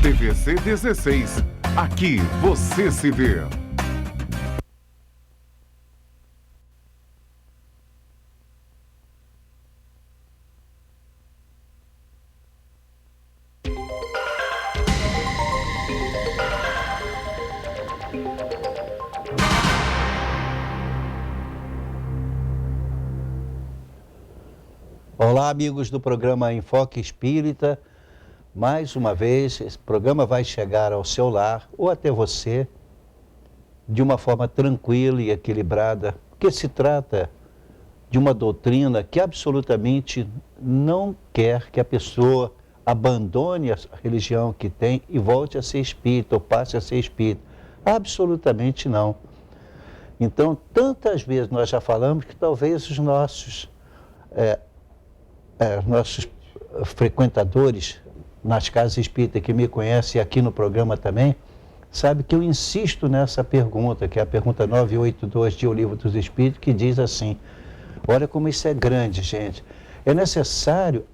TVC 16. Aqui você se vê. Olá, amigos do programa Enfoque Espírita. Mais uma vez, esse programa vai chegar ao seu lar ou até você de uma forma tranquila e equilibrada, porque se trata de uma doutrina que absolutamente não quer que a pessoa abandone a religião que tem e volte a ser espírita ou passe a ser espírita. Absolutamente não. Então, tantas vezes nós já falamos que talvez os nossos frequentadores nas casas espíritas que me conhecem aqui no programa também, sabe que eu insisto nessa pergunta, que é a pergunta 982 de O Livro dos Espíritos, que diz assim: olha como isso é grande, gente. É necessário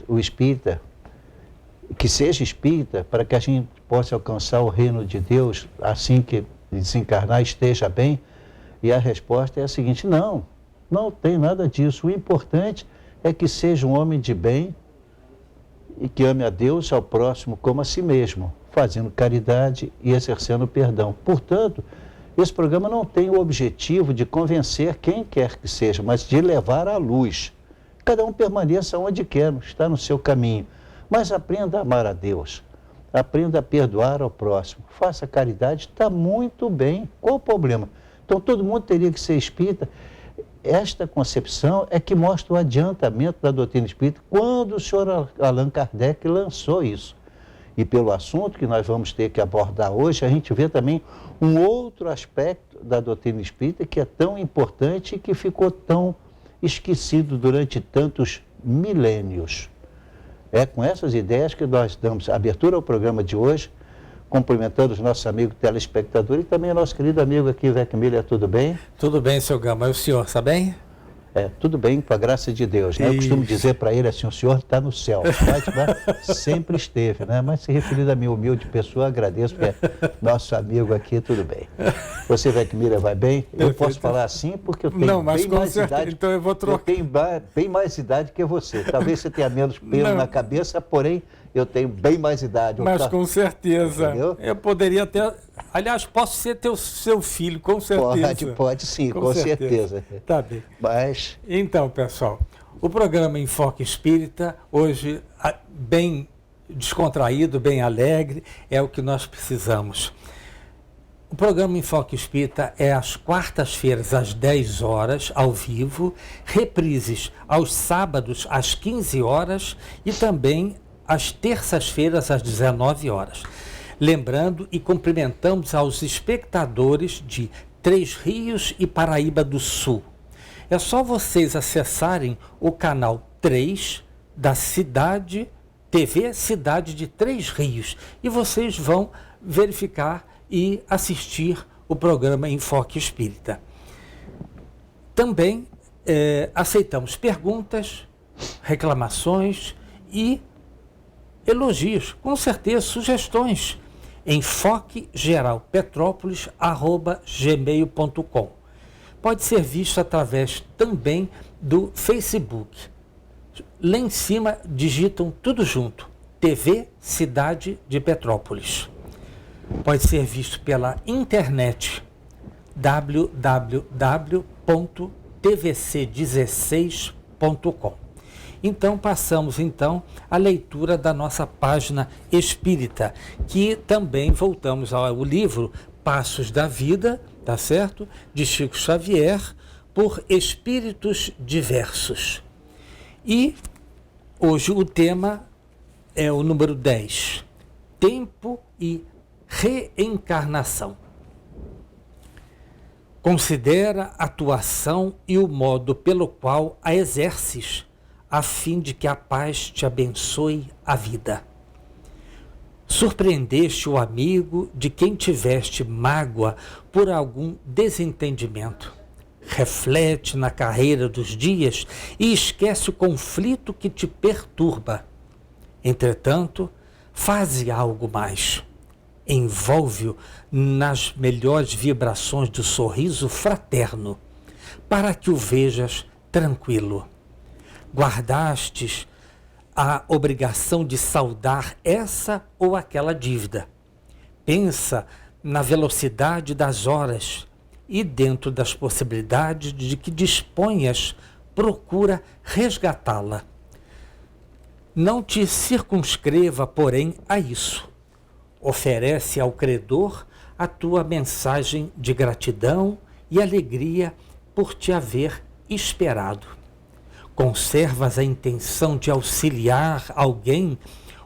o espírita, que seja espírita, para que a gente possa alcançar o reino de Deus assim que desencarnar, esteja bem? E a resposta é a seguinte: não tem nada disso. O importante é que seja um homem de bem e que ame a Deus e ao próximo como a si mesmo, fazendo caridade e exercendo perdão. Portanto, esse programa não tem o objetivo de convencer quem quer que seja, mas de levar à luz. Cada um permaneça onde quer, está no seu caminho. Mas aprenda a amar a Deus, aprenda a perdoar ao próximo, faça caridade, está muito bem. Qual o problema? Então todo mundo teria que ser espírita. Esta concepção é que mostra o adiantamento da doutrina espírita quando o senhor Allan Kardec lançou isso. E pelo assunto que nós vamos ter que abordar hoje, a gente vê também um outro aspecto da doutrina espírita que é tão importante e que ficou tão esquecido durante tantos milênios. É com essas ideias que nós damos abertura ao programa de hoje, cumprimentando os nossos amigos telespectadores e também o nosso querido amigo aqui, Vec Miller, tudo bem? Tudo bem, seu Gama. E o senhor, está bem? Tudo bem, com a graça de Deus, né? Eu costumo dizer para ele assim: o senhor está no céu, mas sempre esteve, né? Mas se referindo a minha humilde pessoa, agradeço, porque é nosso amigo aqui, tudo bem. Você, Vec Miller, vai bem? Eu posso falar assim porque eu tenho bem mais idade. Então eu vou trocar. Eu tenho bem mais idade que você. Talvez você tenha menos pelo na cabeça, porém eu tenho bem mais idade. Mas com certeza. Entendeu? Eu poderia até... Aliás, posso ser seu filho, com certeza. Pode sim, com certeza. Tá bem. Mas... Então, pessoal, o programa Enfoque Espírita, hoje, bem descontraído, bem alegre, é o que nós precisamos. O programa Enfoque Espírita é às quartas-feiras, às 10 horas, ao vivo, reprises aos sábados, às 15 horas e também às terças-feiras, às 19 horas. Lembrando e cumprimentamos aos espectadores de Três Rios e Paraíba do Sul. É só vocês acessarem o canal 3 da TV Cidade de Três Rios e vocês vão verificar e assistir o programa Enfoque Espírita. Também aceitamos perguntas, reclamações e elogios, com certeza, sugestões. enfoquegeralpetrópolis@gmail.com. Pode ser visto através também do Facebook. Lá em cima digitam tudo junto: TV Cidade de Petrópolis. Pode ser visto pela internet www.tvc16.com. Então, passamos à leitura da nossa página espírita, que também voltamos ao livro Passos da Vida, tá certo? De Chico Xavier, por Espíritos Diversos. E hoje o tema é o número 10, Tempo e Reencarnação. Considera a atuação e o modo pelo qual a exerces, a fim de que a paz te abençoe a vida. Surpreendeste o amigo de quem tiveste mágoa por algum desentendimento. Reflete na carreira dos dias e esquece o conflito que te perturba. Entretanto, Faze algo mais. Envolve-o nas melhores vibrações do sorriso fraterno, para que o vejas tranquilo. Guardastes a obrigação de saldar essa ou aquela dívida. Pensa na velocidade das horas e, dentro das possibilidades de que disponhas, procura resgatá-la. Não te circunscreva, porém, a isso. Oferece ao credor a tua mensagem de gratidão e alegria por te haver esperado. Conservas a intenção de auxiliar alguém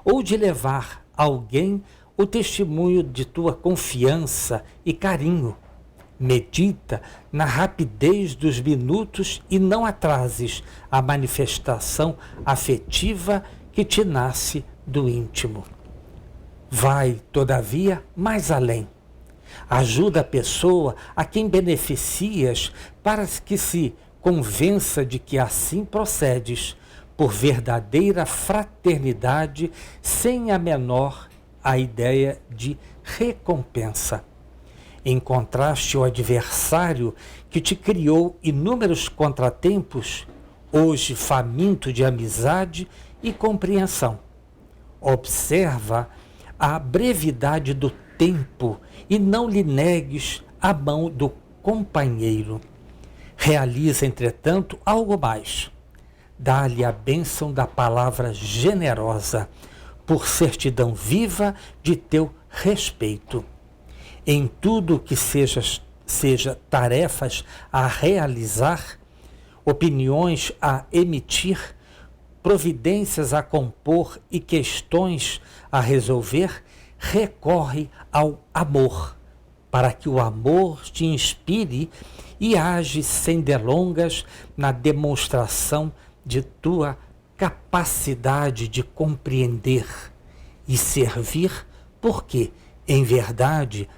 ou de levar a alguém o testemunho de tua confiança e carinho. Medita na rapidez dos minutos e não atrases a manifestação afetiva que te nasce do íntimo. Vai, todavia, mais além. Ajuda a pessoa a quem beneficias para que se convença de que assim procedes, por verdadeira fraternidade, sem a menor a ideia de recompensa. Encontraste o adversário que te criou inúmeros contratempos, hoje faminto de amizade e compreensão. Observa a brevidade do tempo e não lhe negues a mão do companheiro. Realiza, entretanto, algo mais. Dá-lhe a bênção da palavra generosa, por certidão viva de teu respeito. Em tudo que seja tarefas a realizar, opiniões a emitir, providências a compor e questões a resolver, recorre ao amor, para que o amor te inspire e age sem delongas na demonstração de tua capacidade de compreender e servir, porque, em verdade,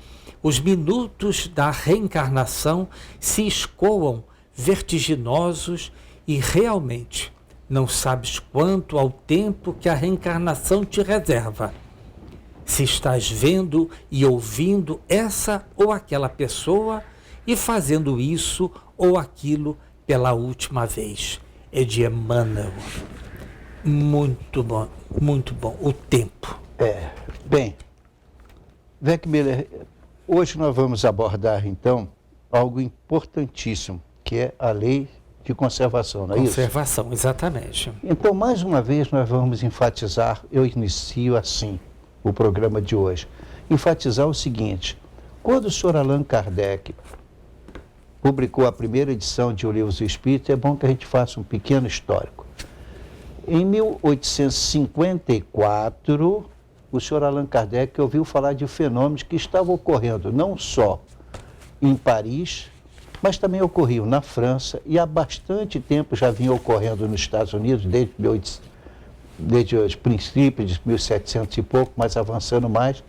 os minutos da reencarnação se escoam vertiginosos e realmente não sabes quanto ao tempo que a reencarnação te reserva. Se estás vendo e ouvindo essa ou aquela pessoa e fazendo isso ou aquilo pela última vez. É de Emmanuel. Muito bom, o tempo. Bem, Weckmiller, hoje nós vamos abordar, então, algo importantíssimo, que é a lei de conservação, não é isso? Conservação, exatamente. Então, mais uma vez, nós vamos enfatizar, eu inicio assim o programa de hoje, enfatizar o seguinte: quando o Sr. Allan Kardec publicou a primeira edição de O Livro dos Espíritos, é bom que a gente faça um pequeno histórico. Em 1854, o Sr. Allan Kardec ouviu falar de fenômenos que estavam ocorrendo não só em Paris, mas também ocorriam na França e há bastante tempo já vinha ocorrendo nos Estados Unidos, desde os princípios de 1700 e pouco, mas avançando mais.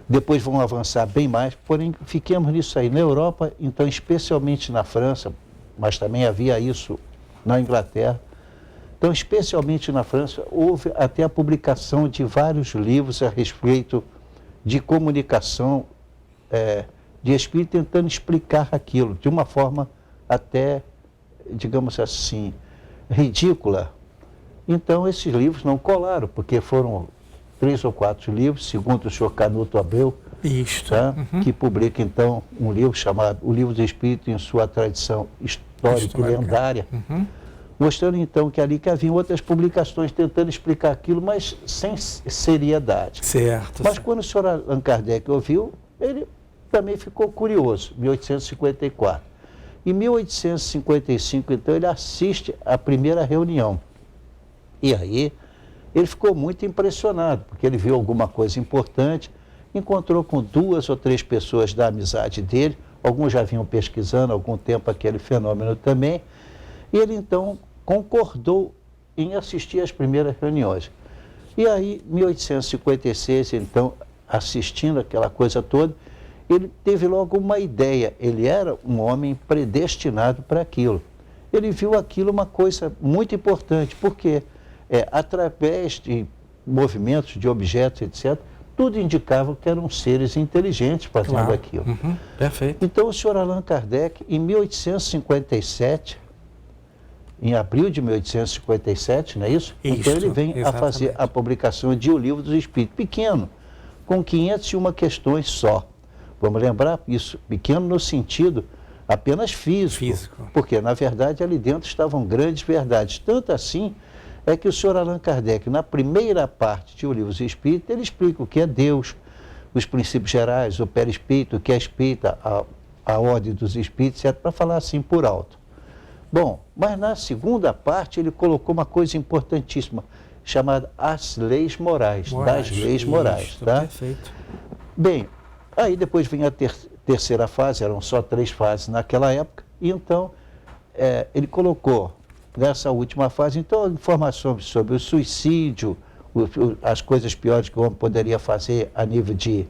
Depois vão avançar bem mais, porém fiquemos nisso aí. Na Europa, então, especialmente na França, mas também havia isso na Inglaterra. Então, especialmente na França, houve até a publicação de vários livros a respeito de comunicação de espírito, tentando explicar aquilo de uma forma até, digamos assim, ridícula. Então, esses livros não colaram, porque foram 3 ou 4 livros, segundo o Sr. Canuto Abreu, tá? Que publica, então, um livro chamado O Livro do Espírito em sua tradição histórica e lendária, mostrando, então, que ali que haviam outras publicações tentando explicar aquilo, mas sem seriedade. Certo. Mas quando o Sr. Allan Kardec ouviu, ele também ficou curioso, 1854. Em 1855, então, ele assiste à primeira reunião. E aí, ele ficou muito impressionado, porque ele viu alguma coisa importante, encontrou com 2 ou 3 pessoas da amizade dele, alguns já vinham pesquisando há algum tempo aquele fenômeno também, e ele então concordou em assistir às primeiras reuniões. E aí, em 1856, então, assistindo aquela coisa toda, ele teve logo uma ideia, ele era um homem predestinado para aquilo. Ele viu aquilo uma coisa muito importante, porque através de movimentos de objetos, etc., tudo indicava que eram seres inteligentes fazendo aquilo. Perfeito. Então, o senhor Allan Kardec, em 1857, em abril de 1857, não é isso? Então, ele vem a fazer a publicação de O Livro dos Espíritos, pequeno, com 501 questões só. Vamos lembrar isso, pequeno no sentido apenas físico. Porque, na verdade, ali dentro estavam grandes verdades. Tanto assim é que o senhor Allan Kardec, na primeira parte de O Livro dos Espíritos, ele explica o que é Deus, os princípios gerais, o perispírito, o que é espírita, a ordem dos espíritos, etc., para falar assim por alto. Bom, mas na segunda parte ele colocou uma coisa importantíssima, chamada as leis morais, das leis morais. Tá? Perfeito. Bem, aí depois vem a terceira fase, eram só 3 fases naquela época, e então ele colocou nessa última fase, então, informações sobre o suicídio, as coisas piores que o homem poderia fazer a nível de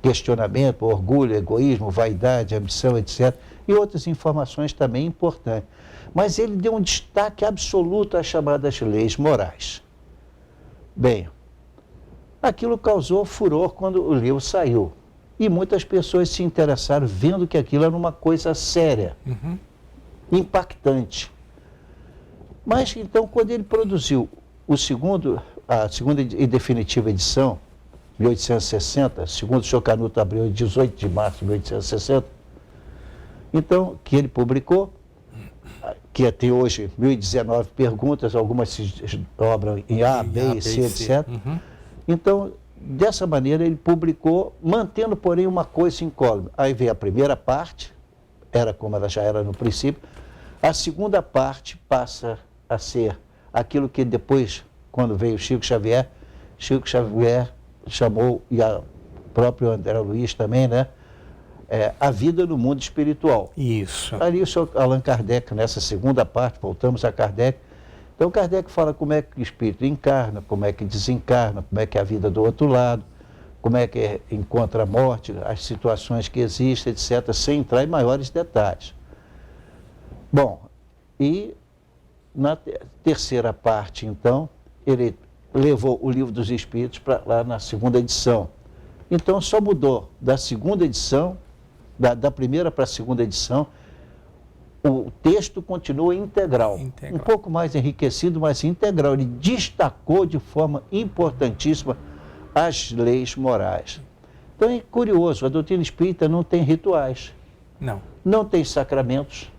questionamento, orgulho, egoísmo, vaidade, ambição, etc., e outras informações também importantes. Mas ele deu um destaque absoluto às chamadas leis morais. Bem, aquilo causou furor quando o livro saiu. E muitas pessoas se interessaram vendo que aquilo era uma coisa séria, impactante. Mas então, quando ele produziu a segunda e definitiva edição, 1860, segundo o senhor Canuto abriu em 18 de março de 1860, então, que ele publicou, que tem hoje 1.019 perguntas, algumas se dobram em A, B, C, etc. Então, dessa maneira, ele publicou, mantendo, porém, uma coisa incógnita. Aí veio a primeira parte, era como ela já era no princípio. A segunda parte passa a ser aquilo que depois, quando veio Chico Xavier chamou, e o próprio André Luiz também, né? A vida no mundo espiritual. Isso. Ali o senhor Allan Kardec, nessa segunda parte, voltamos a Kardec. Então, Kardec fala como é que o espírito encarna, como é que desencarna, como é que é a vida do outro lado, como é que encontra a morte, as situações que existem, etc., sem entrar em maiores detalhes. Bom, e na terceira parte, então, ele levou o Livro dos Espíritos para lá na segunda edição. Então, só mudou da segunda edição, da primeira para a segunda edição, o texto continua integral, um pouco mais enriquecido, mas integral. Ele destacou de forma importantíssima as leis morais. Então é curioso, a doutrina espírita não tem rituais, não tem sacramentos,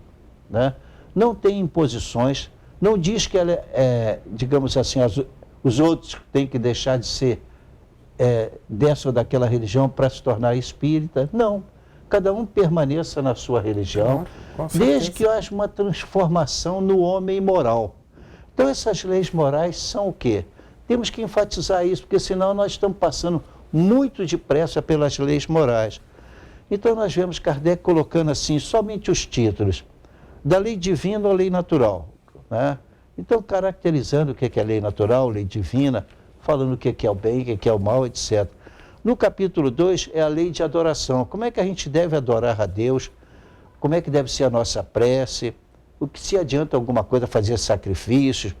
né? Não tem imposições, não diz que ela digamos assim, os outros têm que deixar de ser dessa ou daquela religião para se tornar espírita. Não. Cada um permaneça na sua religião, desde que haja uma transformação no homem moral. Então, essas leis morais são o quê? Temos que enfatizar isso, porque senão nós estamos passando muito depressa pelas leis morais. Então, nós vemos Kardec colocando assim, somente os títulos, da lei divina ou lei natural, né? Então, caracterizando o que é lei natural, lei divina, falando o que é o bem, o que é o mal, etc. No capítulo 2 é a lei de adoração. Como é que a gente deve adorar a Deus? Como é que deve ser a nossa prece? O que se adianta alguma coisa fazer sacrifícios?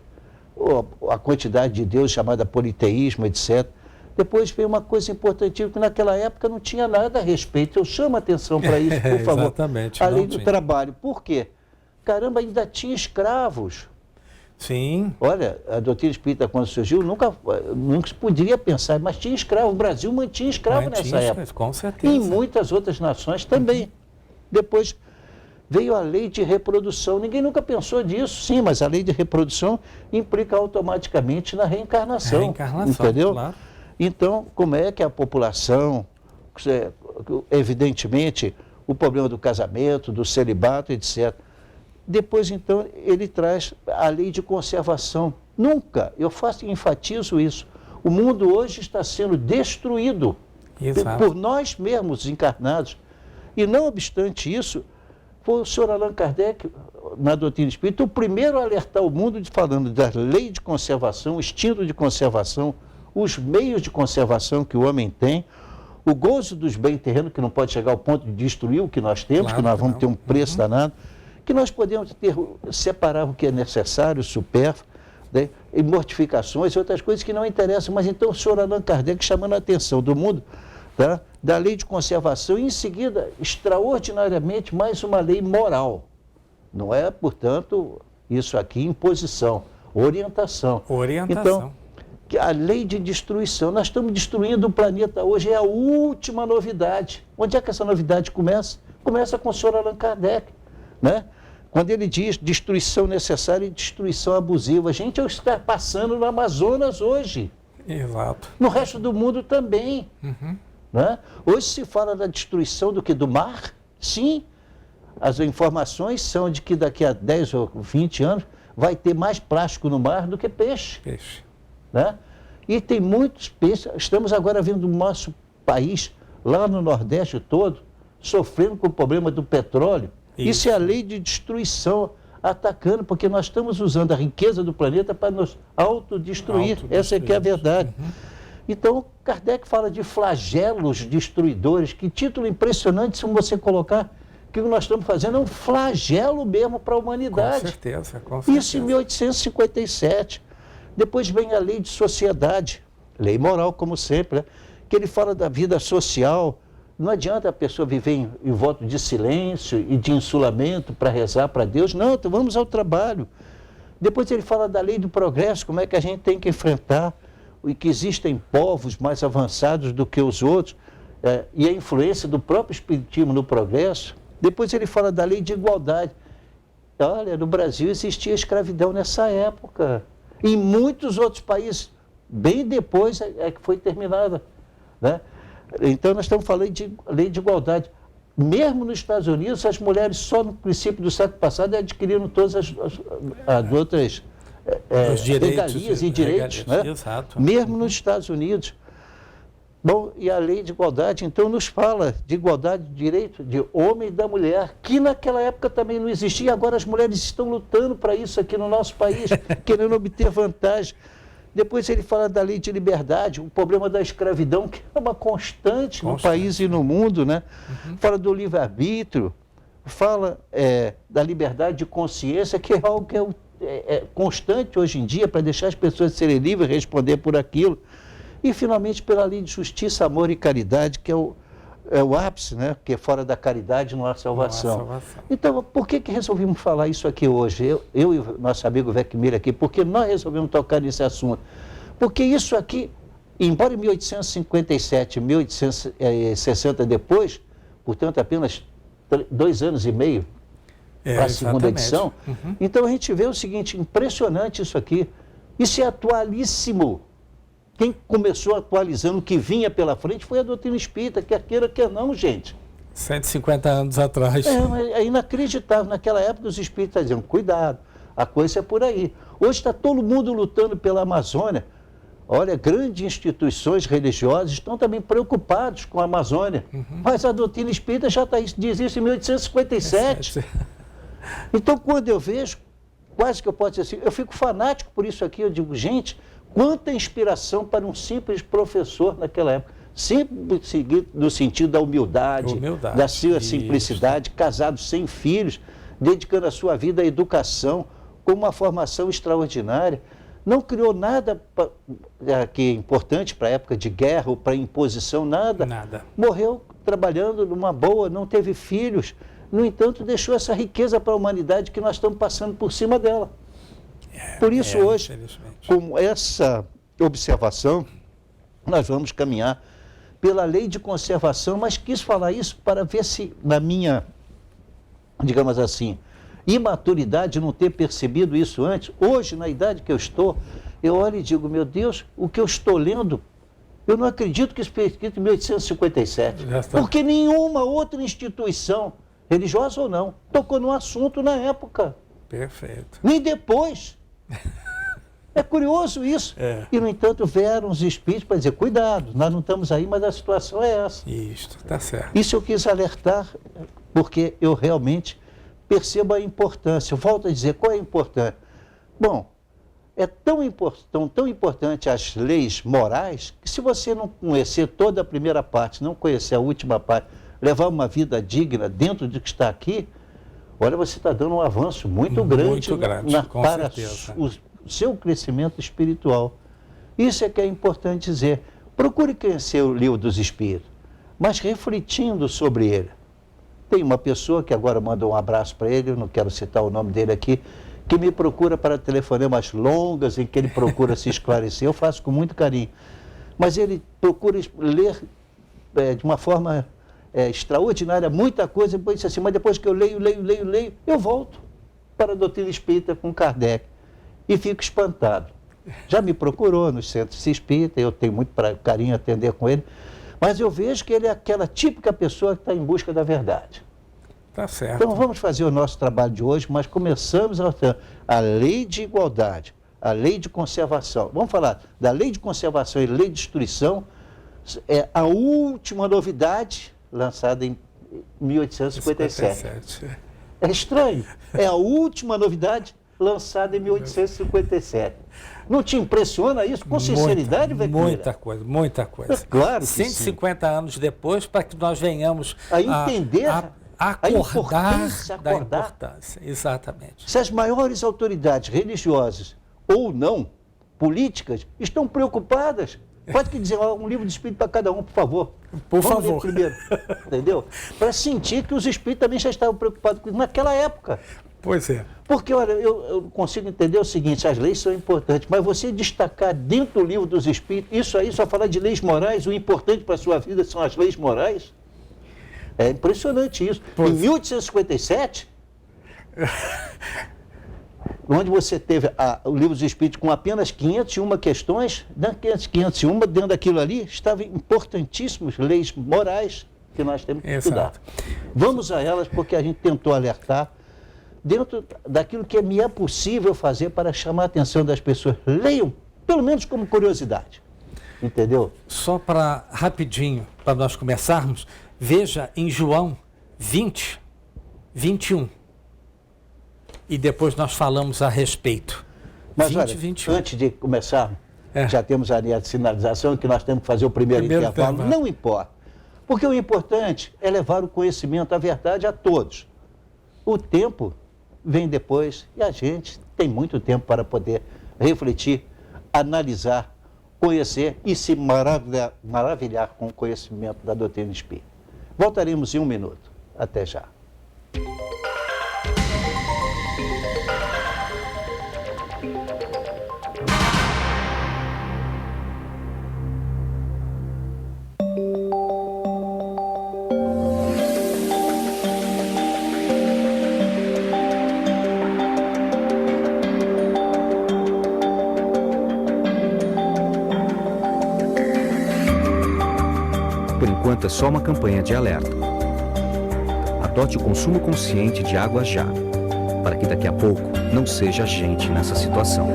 Ou a quantidade de Deus chamada politeísmo, etc. Depois vem uma coisa importantíssima, que naquela época não tinha nada a respeito. Eu chamo a atenção para isso, por favor. Exatamente. A lei do trabalho. Por quê? Caramba, ainda tinha escravos. Sim. Olha, a doutrina espírita, quando surgiu, nunca se poderia pensar, mas tinha escravo. O Brasil mantinha escravo nessa época. Com certeza. E em muitas outras nações também. Depois veio a lei de reprodução. Ninguém nunca pensou disso, sim, mas a lei de reprodução implica automaticamente na reencarnação. Entendeu? Claro. Então, como é que a população, evidentemente, o problema do casamento, do celibato, etc. Depois, então, ele traz a lei de conservação. Nunca, enfatizo isso, o mundo hoje está sendo destruído por nós mesmos encarnados. E não obstante isso, foi o senhor Allan Kardec, na doutrina espírita, o primeiro a alertar o mundo falando da lei de conservação, o instinto de conservação, os meios de conservação que o homem tem, o gozo dos bens terrenos, que não pode chegar ao ponto de destruir o que nós temos, que nós vamos ter um preço danado, que nós podemos separar o que é necessário, o supérfluo, né? e mortificações e outras coisas que não interessam. Mas então o senhor Allan Kardec chamando a atenção do mundo, tá, da lei de conservação, e em seguida, extraordinariamente, mais uma lei moral. Não é, portanto, isso aqui imposição, orientação. Orientação. Então, a lei de destruição, nós estamos destruindo o planeta hoje, é a última novidade. Onde é que essa novidade começa? Começa com o senhor Allan Kardec, né? Quando ele diz destruição necessária e destruição abusiva. Gente, é o que está passando no Amazonas hoje. Exato. No resto do mundo também. Né? Hoje se fala da destruição do que? Do mar? Sim. As informações são de que daqui a 10 ou 20 anos vai ter mais plástico no mar do que peixe. Né? E tem muitos peixes. Estamos agora vendo o nosso país, lá no Nordeste todo, sofrendo com o problema do petróleo. Isso é a lei de destruição atacando, porque nós estamos usando a riqueza do planeta para nos autodestruir. Essa é que é a verdade. Então, Kardec fala de flagelos destruidores. Que título impressionante se você colocar que o que nós estamos fazendo é um flagelo mesmo para a humanidade. Com certeza, com certeza. Isso em 1857. Depois vem a lei de sociedade, lei moral, como sempre, né? Que ele fala da vida social. Não adianta a pessoa viver em voto de silêncio e de insulamento para rezar para Deus. Não, então vamos ao trabalho. Depois ele fala da lei do progresso, como é que a gente tem que enfrentar, e que existem povos mais avançados do que os outros, e a influência do próprio espiritismo no progresso. Depois ele fala da lei de igualdade. Olha, no Brasil existia escravidão nessa época. Em muitos outros países, bem depois é que foi terminada, né? Então, nós estamos falando de lei de igualdade. Mesmo nos Estados Unidos, as mulheres só no princípio do século passado adquiriram todas as outras regalias e direitos. Né? Exato. Mesmo nos Estados Unidos. Bom, e a lei de igualdade, então, nos fala de igualdade de direito de homem e da mulher, que naquela época também não existia. Agora as mulheres estão lutando para isso aqui no nosso país, querendo obter vantagem. Depois ele fala da lei de liberdade, o problema da escravidão, que é uma constante no país e no mundo, né? Fala do livre-arbítrio, fala da liberdade de consciência, que é algo que é constante hoje em dia, para deixar as pessoas serem livres e responder por aquilo. E, finalmente, pela lei de justiça, amor e caridade, que é o ápice, né? Que fora da caridade não há salvação. Não há salvação. Então, por que resolvemos falar isso aqui hoje? Eu e o nosso amigo Vecmir aqui, porque nós resolvemos tocar nesse assunto? Porque isso aqui, embora em 1857, 1860 depois, portanto, apenas 2 anos e meio para a segunda edição, então a gente vê o seguinte, impressionante isso aqui. Isso é atualíssimo. Quem começou atualizando o que vinha pela frente foi a doutrina espírita, quer queira, quer não, gente. 150 anos atrás. É inacreditável. Naquela época os espíritas diziam, cuidado, a coisa é por aí. Hoje está todo mundo lutando pela Amazônia. Olha, grandes instituições religiosas estão também preocupados com a Amazônia. Mas a doutrina espírita já diz isso em 1857. Então, quando eu vejo, quase que eu posso dizer assim, eu fico fanático por isso aqui, eu digo, gente, quanta inspiração para um simples professor naquela época. Sempre seguir no sentido da humildade, da sua simplicidade, casado sem filhos, dedicando a sua vida à educação, com uma formação extraordinária. Não criou nada que é importante para a época de guerra ou para imposição, nada. Morreu trabalhando numa boa, não teve filhos. No entanto, deixou essa riqueza para a humanidade que nós estamos passando por cima dela. Por isso, hoje, com essa observação, nós vamos caminhar pela lei de conservação, mas quis falar isso para ver se, na minha, digamos assim, imaturidade, não ter percebido isso antes, hoje, na idade que eu estou, eu olho e digo, meu Deus, o que eu estou lendo, eu não acredito que isso foi escrito em 1857, porque nenhuma outra instituição, religiosa ou não, tocou no assunto na época. Perfeito. Nem depois. É curioso isso. E, no entanto, vieram os espíritos para dizer, cuidado, nós não estamos aí, mas a situação é essa. Isso, está certo. Isso eu quis alertar, porque eu realmente percebo a importância. Eu volto a dizer, qual é a importância? Bom, é tão importante as leis morais, que se você não conhecer toda a primeira parte, não conhecer a última parte, levar uma vida digna dentro do que está aqui, olha, você está dando um avanço muito grande para seu crescimento espiritual. Isso é que é importante dizer. Procure conhecer o Livro dos Espíritos, mas refletindo sobre ele. Tem uma pessoa que agora manda um abraço para ele, eu não quero citar o nome dele aqui, que me procura para telefonemas longas, em que ele procura se esclarecer. Eu faço com muito carinho. Mas ele procura ler de uma forma extraordinária muita coisa, e depois diz assim, mas depois que eu leio, eu volto para a doutrina espírita com Kardec e fico espantado. Já me procurou nos centros espíritas, eu tenho muito carinho a atender com ele, mas eu vejo que ele é aquela típica pessoa que está em busca da verdade. Tá certo. Então vamos fazer o nosso trabalho de hoje, mas começamos a lei de igualdade, a lei de conservação. Vamos falar da lei de conservação e lei de destruição, é a última novidade lançada em 1857. É estranho, é a última novidade lançada em 1857. Não te impressiona isso? Com sinceridade, Vecchira? Muita coisa. É claro que 150 anos depois, para que nós venhamos a entender a importância da importância. Exatamente. Se as maiores autoridades religiosas ou não, políticas, estão preocupadas, pode que dizer um livro de espírito para cada um, por favor. Vamos ler primeiro, entendeu? Para sentir que os espíritos também já estavam preocupados com isso naquela época. Pois é. Porque, olha, eu consigo entender o seguinte, as leis são importantes, mas você destacar dentro do livro dos espíritos, isso aí, só falar de leis morais, o importante para a sua vida são as leis morais. É impressionante isso. Em 1857, onde você teve o livro dos espíritos com apenas 501 questões, 501, dentro daquilo ali, estavam importantíssimas leis morais que nós temos que estudar. Vamos a elas porque a gente tentou alertar dentro daquilo que me é possível fazer para chamar a atenção das pessoas. Leiam, pelo menos como curiosidade. Entendeu? Só para rapidinho, para nós começarmos, veja em João 20, 21. E depois nós falamos a respeito. Mas 20, olha, 21. Antes de começar, já temos a linha de sinalização que nós temos que fazer o primeiro intervalo. Tema. Não importa. Porque o importante é levar o conhecimento, a verdade a todos. O tempo vem depois e a gente tem muito tempo para poder refletir, analisar, conhecer e se maravilhar com o conhecimento da doutrina espírita. Voltaremos em 1 minuto. Até já. Por enquanto é só uma campanha de alerta. Adote o consumo consciente de água já, para que daqui a pouco não seja a gente nessa situação.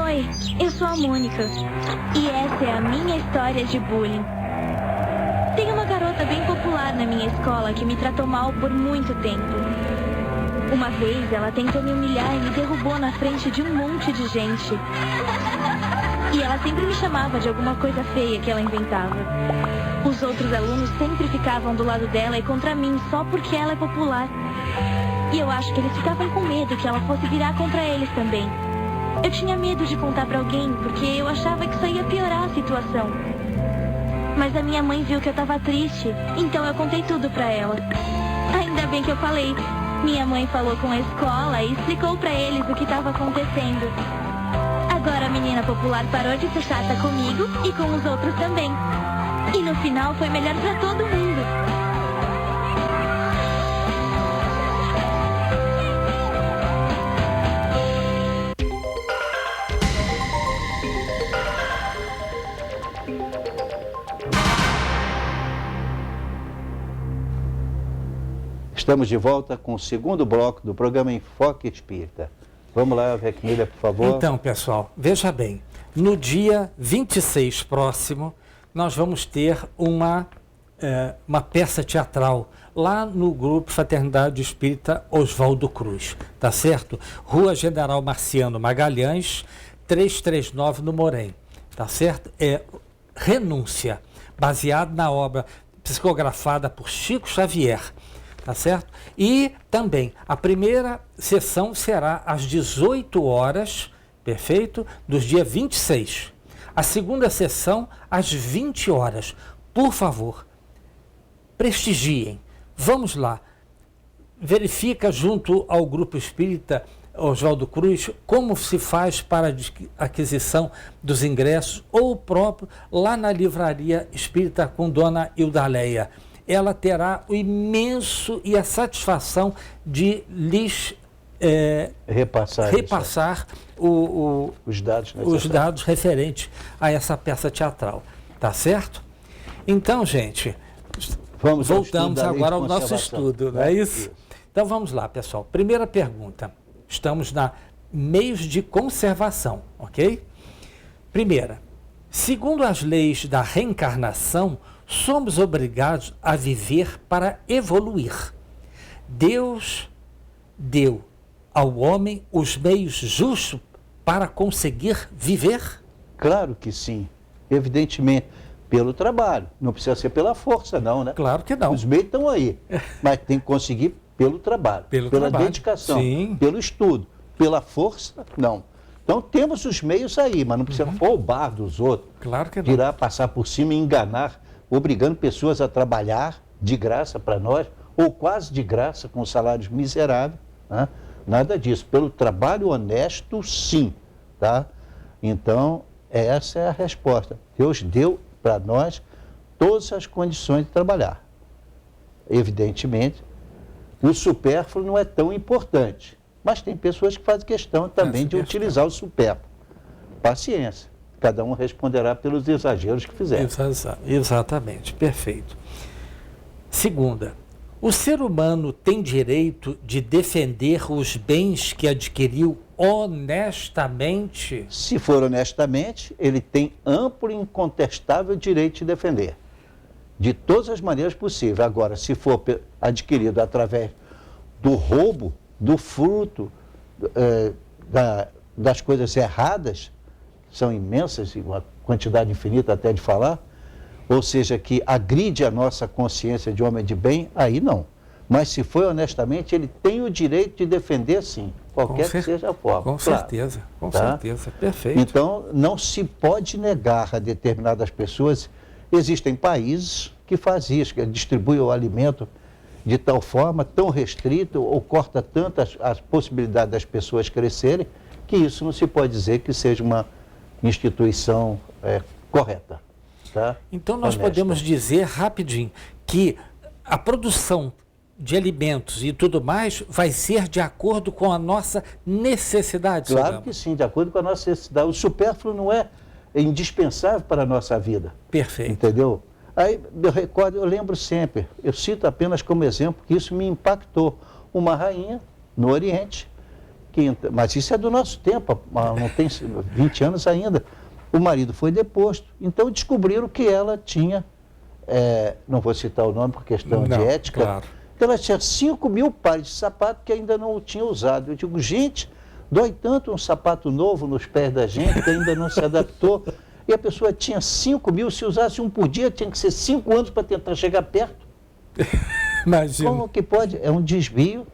Oi, eu sou a Mônica e essa é a minha história de bullying. Tem uma garota bem popular na minha escola que me tratou mal por muito tempo. Uma vez ela tentou me humilhar e me derrubou na frente de um monte de gente. E ela sempre me chamava de alguma coisa feia que ela inventava. Os outros alunos sempre ficavam do lado dela e contra mim só porque ela é popular. E eu acho que eles ficavam com medo que ela fosse virar contra eles também. Eu tinha medo de contar pra alguém porque eu achava que isso ia piorar a situação. Mas a minha mãe viu que eu tava triste, então eu contei tudo pra ela. Ainda bem que eu falei. Minha mãe falou com a escola e explicou pra eles o que estava acontecendo. Agora a menina popular parou de ser chata comigo e com os outros também. E no final foi melhor pra todo mundo. Estamos de volta com o segundo bloco do programa Enfoque Espírita. Vamos lá, Vecchira, por favor. Então, pessoal, veja bem. No dia 26 próximo, nós vamos ter uma peça teatral lá no Grupo Fraternidade Espírita Oswaldo Cruz, tá certo? Rua General Marciano Magalhães, 339 no Morém, tá certo? É Renúncia, baseado na obra psicografada por Chico Xavier, tá certo? E também a primeira sessão será às 18 horas, perfeito, dos dia 26. A segunda sessão às 20 horas. Por favor, prestigiem. Vamos lá. Verifica junto ao Grupo Espírita Oswaldo Cruz como se faz para a aquisição dos ingressos, ou próprio lá na Livraria Espírita com Dona Ildaleia. Ela terá o imenso e a satisfação de lhes repassar os dados referentes a essa peça teatral. Tá certo? Então, gente, voltamos agora ao nosso estudo, não é isso? Então vamos lá, pessoal. Primeira pergunta. Estamos na meios de conservação, ok? Primeira, segundo as leis da reencarnação, somos obrigados a viver para evoluir. Deus deu ao homem os meios justos para conseguir viver? Claro que sim, evidentemente, pelo trabalho, não precisa ser pela força não, né? Claro que não. Os meios estão aí, mas tem que conseguir pelo trabalho, pela dedicação, sim, pelo estudo, pela força, não. Então temos os meios aí, mas não precisa roubar dos outros, claro que não. Tirar, passar por cima e enganar, obrigando pessoas a trabalhar de graça para nós, ou quase de graça, com salários miseráveis, né? Nada disso. Pelo trabalho honesto, sim. Tá? Então, essa é a resposta. Deus deu para nós todas as condições de trabalhar. Evidentemente, o supérfluo não é tão importante, mas tem pessoas que fazem questão também de utilizar o supérfluo. Paciência. Cada um responderá pelos exageros que fizer. Exatamente, perfeito. Segunda, o ser humano tem direito de defender os bens que adquiriu honestamente? Se for honestamente, ele tem amplo e incontestável direito de defender, de todas as maneiras possíveis. Agora, se for adquirido através do roubo, do fruto, das coisas erradas, são imensas, uma quantidade infinita até de falar, ou seja, que agride a nossa consciência de homem de bem, aí não. Mas se for honestamente, ele tem o direito de defender, sim, qualquer que seja a forma. Com certeza, com certeza, perfeito. Então, não se pode negar a determinadas pessoas. Existem países que fazem isso, que distribuem o alimento de tal forma, tão restrito, ou corta tanto as possibilidades das pessoas crescerem, que isso não se pode dizer que seja uma instituição correta. Tá? Então nós podemos dizer rapidinho que a produção de alimentos e tudo mais vai ser de acordo com a nossa necessidade. Claro que sim, de acordo com a nossa necessidade. O supérfluo não é indispensável para a nossa vida. Perfeito. Entendeu? Aí eu lembro sempre, eu cito apenas como exemplo que isso me impactou. Uma rainha no Oriente, mas isso é do nosso tempo, não tem 20 anos ainda. O marido foi deposto, então descobriram que ela tinha, não vou citar o nome por questão de ética, claro. Ela tinha 5.000 pares de sapato que ainda não o tinha usado. Eu digo, gente, dói tanto um sapato novo nos pés da gente que ainda não se adaptou. E a pessoa tinha 5.000, se usasse um por dia, tinha que ser 5 anos para tentar chegar perto. Imagina. Como que pode? É um desvio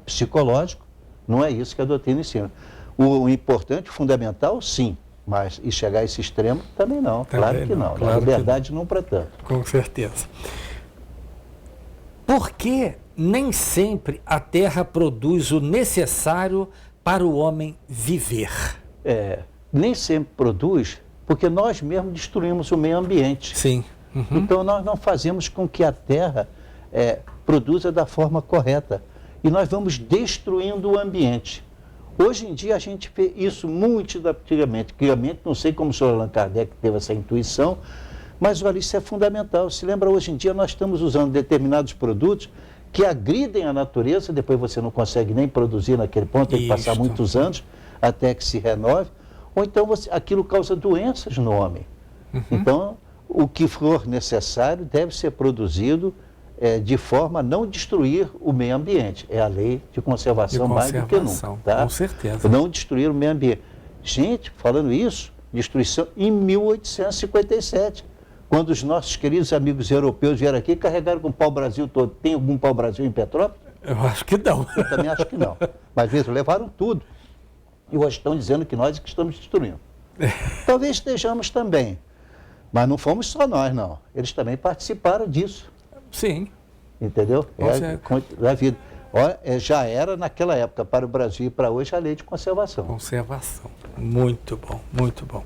psicológico, não é isso que a doutrina ensina. O importante, fundamental, sim. Mas e chegar a esse extremo, também não. Claro que não. A liberdade não para tanto. Com certeza. Por que nem sempre a Terra produz o necessário para o homem viver? Nem sempre produz, porque nós mesmos destruímos o meio ambiente. Sim. Uhum. Então nós não fazemos com que a Terra produza da forma correta. E nós vamos destruindo o ambiente. Hoje em dia a gente vê isso muito antigamente. Antigamente, não sei como o senhor Allan Kardec teve essa intuição, mas olha, isso é fundamental. Se lembra, hoje em dia nós estamos usando determinados produtos que agridem a natureza, depois você não consegue nem produzir naquele ponto, tem que passar muitos anos até que se renove, ou então aquilo causa doenças no homem. Uhum. Então, o que for necessário deve ser produzido de forma a não destruir o meio ambiente. É a lei de conservação mais do que nunca. Tá? Com certeza. Não destruir o meio ambiente. Gente, falando isso, destruição em 1857. Quando os nossos queridos amigos europeus vieram aqui, carregaram com o pau-brasil todo. Tem algum pau-brasil em Petrópolis? Eu acho que não. Eu também acho que não. Mas eles levaram tudo. E hoje estão dizendo que nós é que estamos destruindo. Talvez estejamos também. Mas não fomos só nós, não. Eles também participaram disso. Sim. Entendeu? Com Da vida. Já era naquela época para o Brasil e para hoje a lei de conservação. Conservação. Muito bom, muito bom.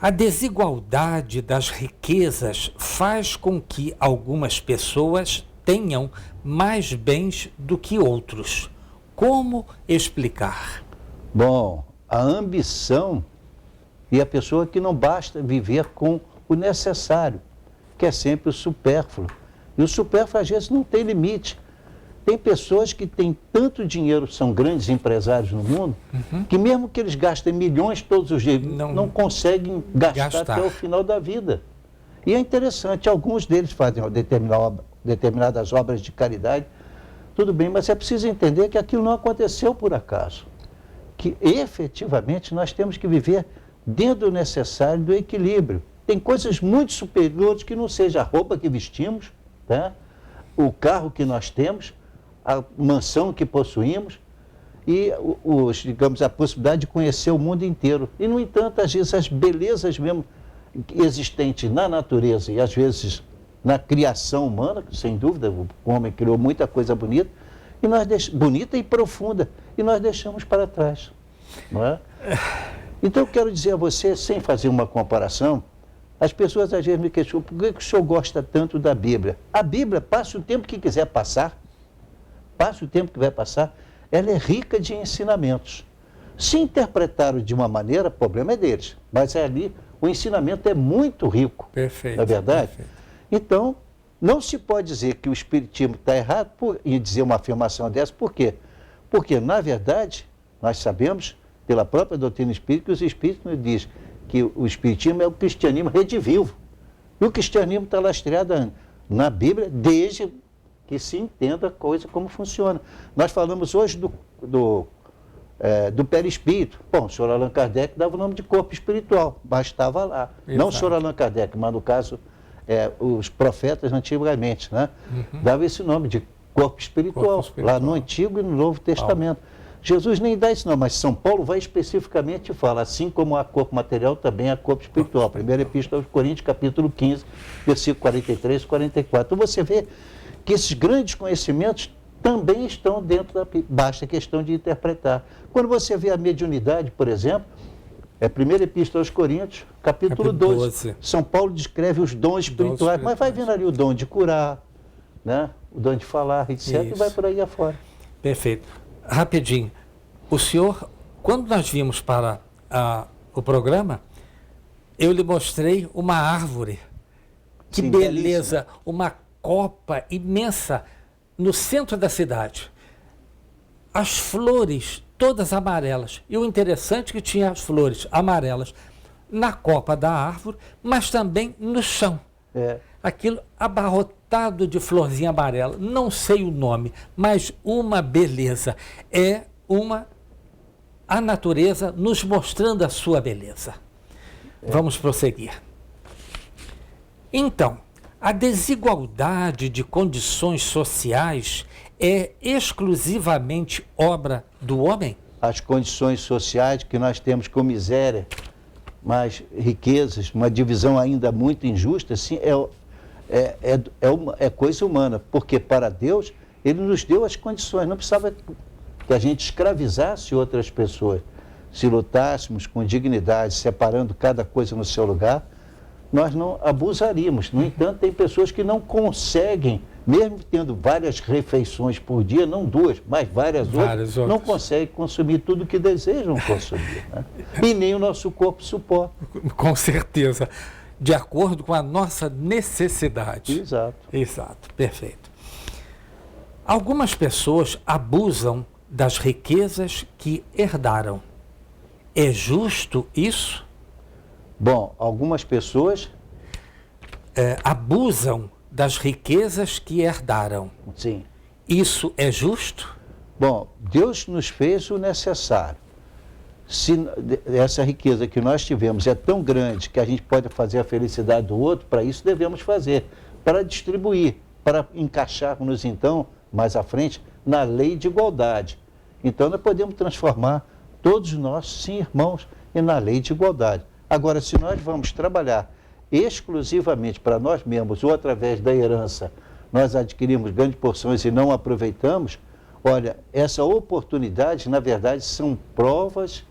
A desigualdade das riquezas faz com que algumas pessoas tenham mais bens do que outros. Como explicar? Bom, a ambição e a pessoa que não basta viver com o necessário, que é sempre o supérfluo. E o supérfluo às vezes não tem limite. Tem pessoas que têm tanto dinheiro, são grandes empresários no mundo, que mesmo que eles gastem milhões todos os dias, não conseguem gastar até o final da vida. E é interessante, alguns deles fazem determinadas obras de caridade, tudo bem, mas é preciso entender que aquilo não aconteceu por acaso. Que efetivamente nós temos que viver dentro do necessário, do equilíbrio. Tem coisas muito superiores que não seja a roupa que vestimos, tá? O carro que nós temos, a mansão que possuímos e, digamos, a possibilidade de conhecer o mundo inteiro. E, no entanto, às vezes as belezas mesmo existentes na natureza e, às vezes, na criação humana, sem dúvida, o homem criou muita coisa bonita, bonita e profunda, e nós deixamos para trás. Não é? Então, eu quero dizer a você, sem fazer uma comparação, as pessoas às vezes me questionam, por que o senhor gosta tanto da Bíblia? A Bíblia, passa o tempo que quiser passar, ela é rica de ensinamentos. Se interpretaram de uma maneira, o problema é deles, mas ali o ensinamento é muito rico. Perfeito. Não é verdade? Perfeito. Então, não se pode dizer que o Espiritismo está errado e dizer uma afirmação dessa, por quê? Porque, na verdade, nós sabemos, pela própria doutrina espírita, que os espíritos nos dizem que o Espiritismo é o cristianismo redivivo. E o cristianismo está lastreado na Bíblia desde que se entenda a coisa como funciona. Nós falamos hoje do perispírito. Bom, o senhor Allan Kardec dava o nome de corpo espiritual, mas estava lá. Exato. Não o senhor Allan Kardec, mas no caso, os profetas antigamente, né? Dava esse nome de corpo espiritual, lá no Antigo e no Novo Testamento. Jesus nem dá isso não, mas São Paulo vai especificamente e fala, assim como há corpo material, também há corpo espiritual. Primeira Epístola aos Coríntios, capítulo 15, versículo 43 e 44. Então você vê que esses grandes conhecimentos também estão dentro da Bíblia, basta a questão de interpretar. Quando você vê a mediunidade, por exemplo, Primeira Epístola aos Coríntios, capítulo 12. São Paulo descreve os dons espirituais, mas vai vendo ali o dom de curar, né? O dom de falar, etc., Isso. e vai por aí afora. Perfeito. Rapidinho, o senhor, quando nós vimos para o programa, eu lhe mostrei uma árvore. Que Sim, beleza, belíssima. uma copa imensa no centro da cidade. As flores todas amarelas. E o interessante é que tinha as flores amarelas na copa da árvore, mas também no chão. Aquilo abarrotado de florzinha amarela. Não sei o nome, mas uma beleza. A natureza nos mostrando a sua beleza. Vamos prosseguir. Então, a desigualdade de condições sociais é exclusivamente obra do homem? As condições sociais que nós temos com miséria, mais riquezas, uma divisão ainda muito injusta, sim, é coisa humana, porque para Deus, Ele nos deu as condições, não precisava que a gente escravizasse outras pessoas. Se lutássemos com dignidade, separando cada coisa no seu lugar, nós não abusaríamos. No entanto, tem pessoas que não conseguem, mesmo tendo várias refeições por dia, não duas, mas várias outras, não conseguem consumir tudo que desejam consumir. Né? E nem o nosso corpo suporta. Com certeza. De acordo com a nossa necessidade. Exato. Exato, perfeito. Algumas pessoas abusam das riquezas que herdaram. É justo isso? Bom, algumas pessoas abusam das riquezas que herdaram. Sim. Isso é justo? Bom, Deus nos fez o necessário. Se essa riqueza que nós tivemos é tão grande que a gente pode fazer a felicidade do outro, para isso devemos fazer, para distribuir, para encaixarmos então, mais à frente, na lei de igualdade. Então nós podemos transformar todos nós, sim, irmãos, na lei de igualdade. Agora, se nós vamos trabalhar exclusivamente para nós mesmos ou através da herança, nós adquirimos grandes porções e não aproveitamos, olha, essa oportunidade, na verdade, são provas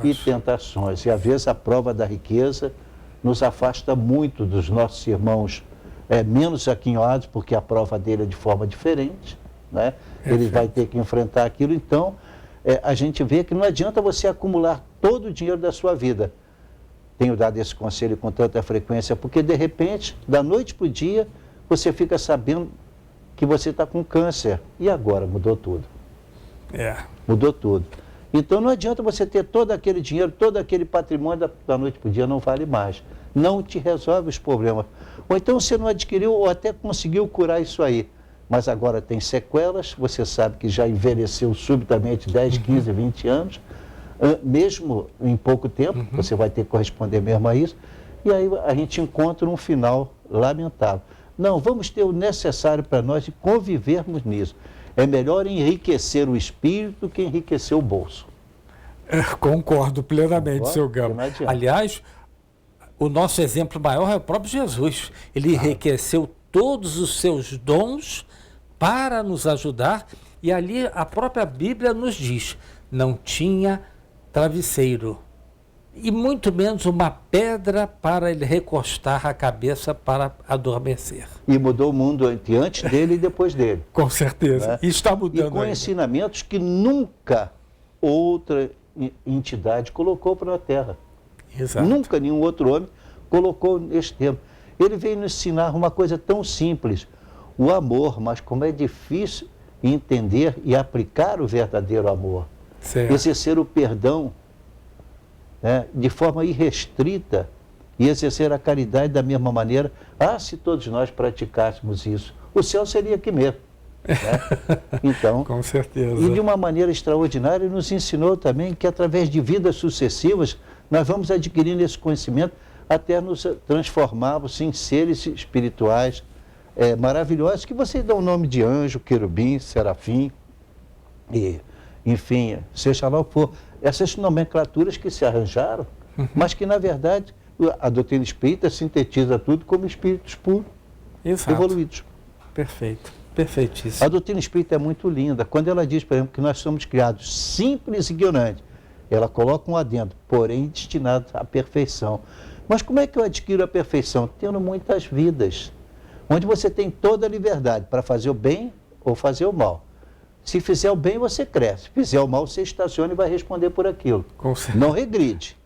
e tentações. E às vezes a prova da riqueza nos afasta muito dos nossos irmãos menos aquinhoados, porque a prova dele é de forma diferente, né? Ele vai ter que enfrentar aquilo. Então, a gente vê que não adianta você acumular todo o dinheiro da sua vida. Tenho dado esse conselho com tanta frequência, porque de repente, da noite para o dia, você fica sabendo que você está com câncer. E agora? Mudou tudo. Mudou tudo. Então não adianta você ter todo aquele dinheiro, todo aquele patrimônio, da noite para o dia não vale mais. Não te resolve os problemas. Ou então você não adquiriu ou até conseguiu curar isso aí, mas agora tem sequelas, você sabe que já envelheceu subitamente 10, 15, 20 anos, mesmo em pouco tempo, você vai ter que corresponder mesmo a isso, e aí a gente encontra um final lamentável. Não, vamos ter o necessário para nós e convivermos nisso. É melhor enriquecer o espírito que enriquecer o bolso. Concordo plenamente, Concordo, seu Gama. Aliás, o nosso exemplo maior é o próprio Jesus. Ele enriqueceu todos os seus dons para nos ajudar, e ali a própria Bíblia nos diz, não tinha travesseiro, e muito menos uma pedra para ele recostar a cabeça para adormecer. E mudou o mundo antes dele e depois dele. Com certeza. Né? E está mudando. E com ainda. ensinamentos que nunca outra entidade colocou para a Terra. Exato. Nunca nenhum outro homem colocou neste tempo. Ele veio nos ensinar uma coisa tão simples, o amor, mas como é difícil entender e aplicar o verdadeiro amor. Certo. Exercer o perdão, né, de forma irrestrita, e exercer a caridade da mesma maneira. Se todos nós praticássemos isso, o céu seria aqui mesmo. Né? Então, com certeza. E de uma maneira extraordinária nos ensinou também que através de vidas sucessivas nós vamos adquirindo esse conhecimento até nos transformarmos em seres espirituais maravilhosos, que vocês dão o nome de anjo, querubim, serafim, e, enfim, seja lá o que for. Essas nomenclaturas que se arranjaram, mas que, na verdade, a doutrina espírita sintetiza tudo como espíritos puros, evoluídos. Perfeito, perfeitíssimo. A doutrina espírita é muito linda. Quando ela diz, por exemplo, que nós somos criados simples e ignorantes, ela coloca um adendo, porém destinados à perfeição. Mas como é que eu adquiro a perfeição? Tendo muitas vidas, onde você tem toda a liberdade para fazer o bem ou fazer o mal. Se fizer o bem, você cresce. Se fizer o mal, você estaciona e vai responder por aquilo. Não regride,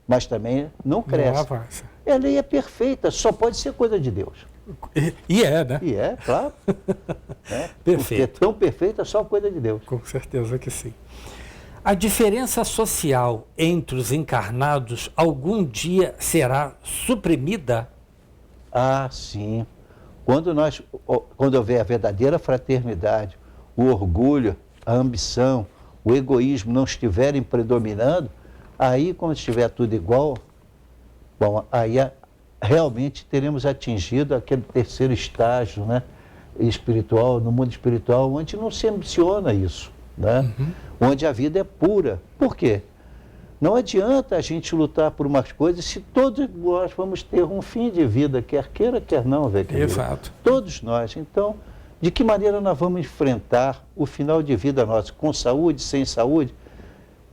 mas também não cresce. Não avança. A lei é perfeita, só pode ser coisa de Deus. E é, né? E é, claro. Perfeito. Porque é tão perfeita, só coisa de Deus. Com certeza que sim. A diferença social entre os encarnados algum dia será suprimida? Sim. Quando houver a verdadeira fraternidade, o orgulho, a ambição, o egoísmo não estiverem predominando, aí, quando estiver tudo igual, bom, aí realmente teremos atingido aquele terceiro estágio, né, espiritual, no mundo espiritual, onde não se ambiciona isso, né? Onde a vida é pura. Por quê? Não adianta a gente lutar por umas coisas se todos nós vamos ter um fim de vida, quer queira, quer não, Exato. Todos nós. Então, de que maneira nós vamos enfrentar o final de vida nosso? Com saúde, sem saúde?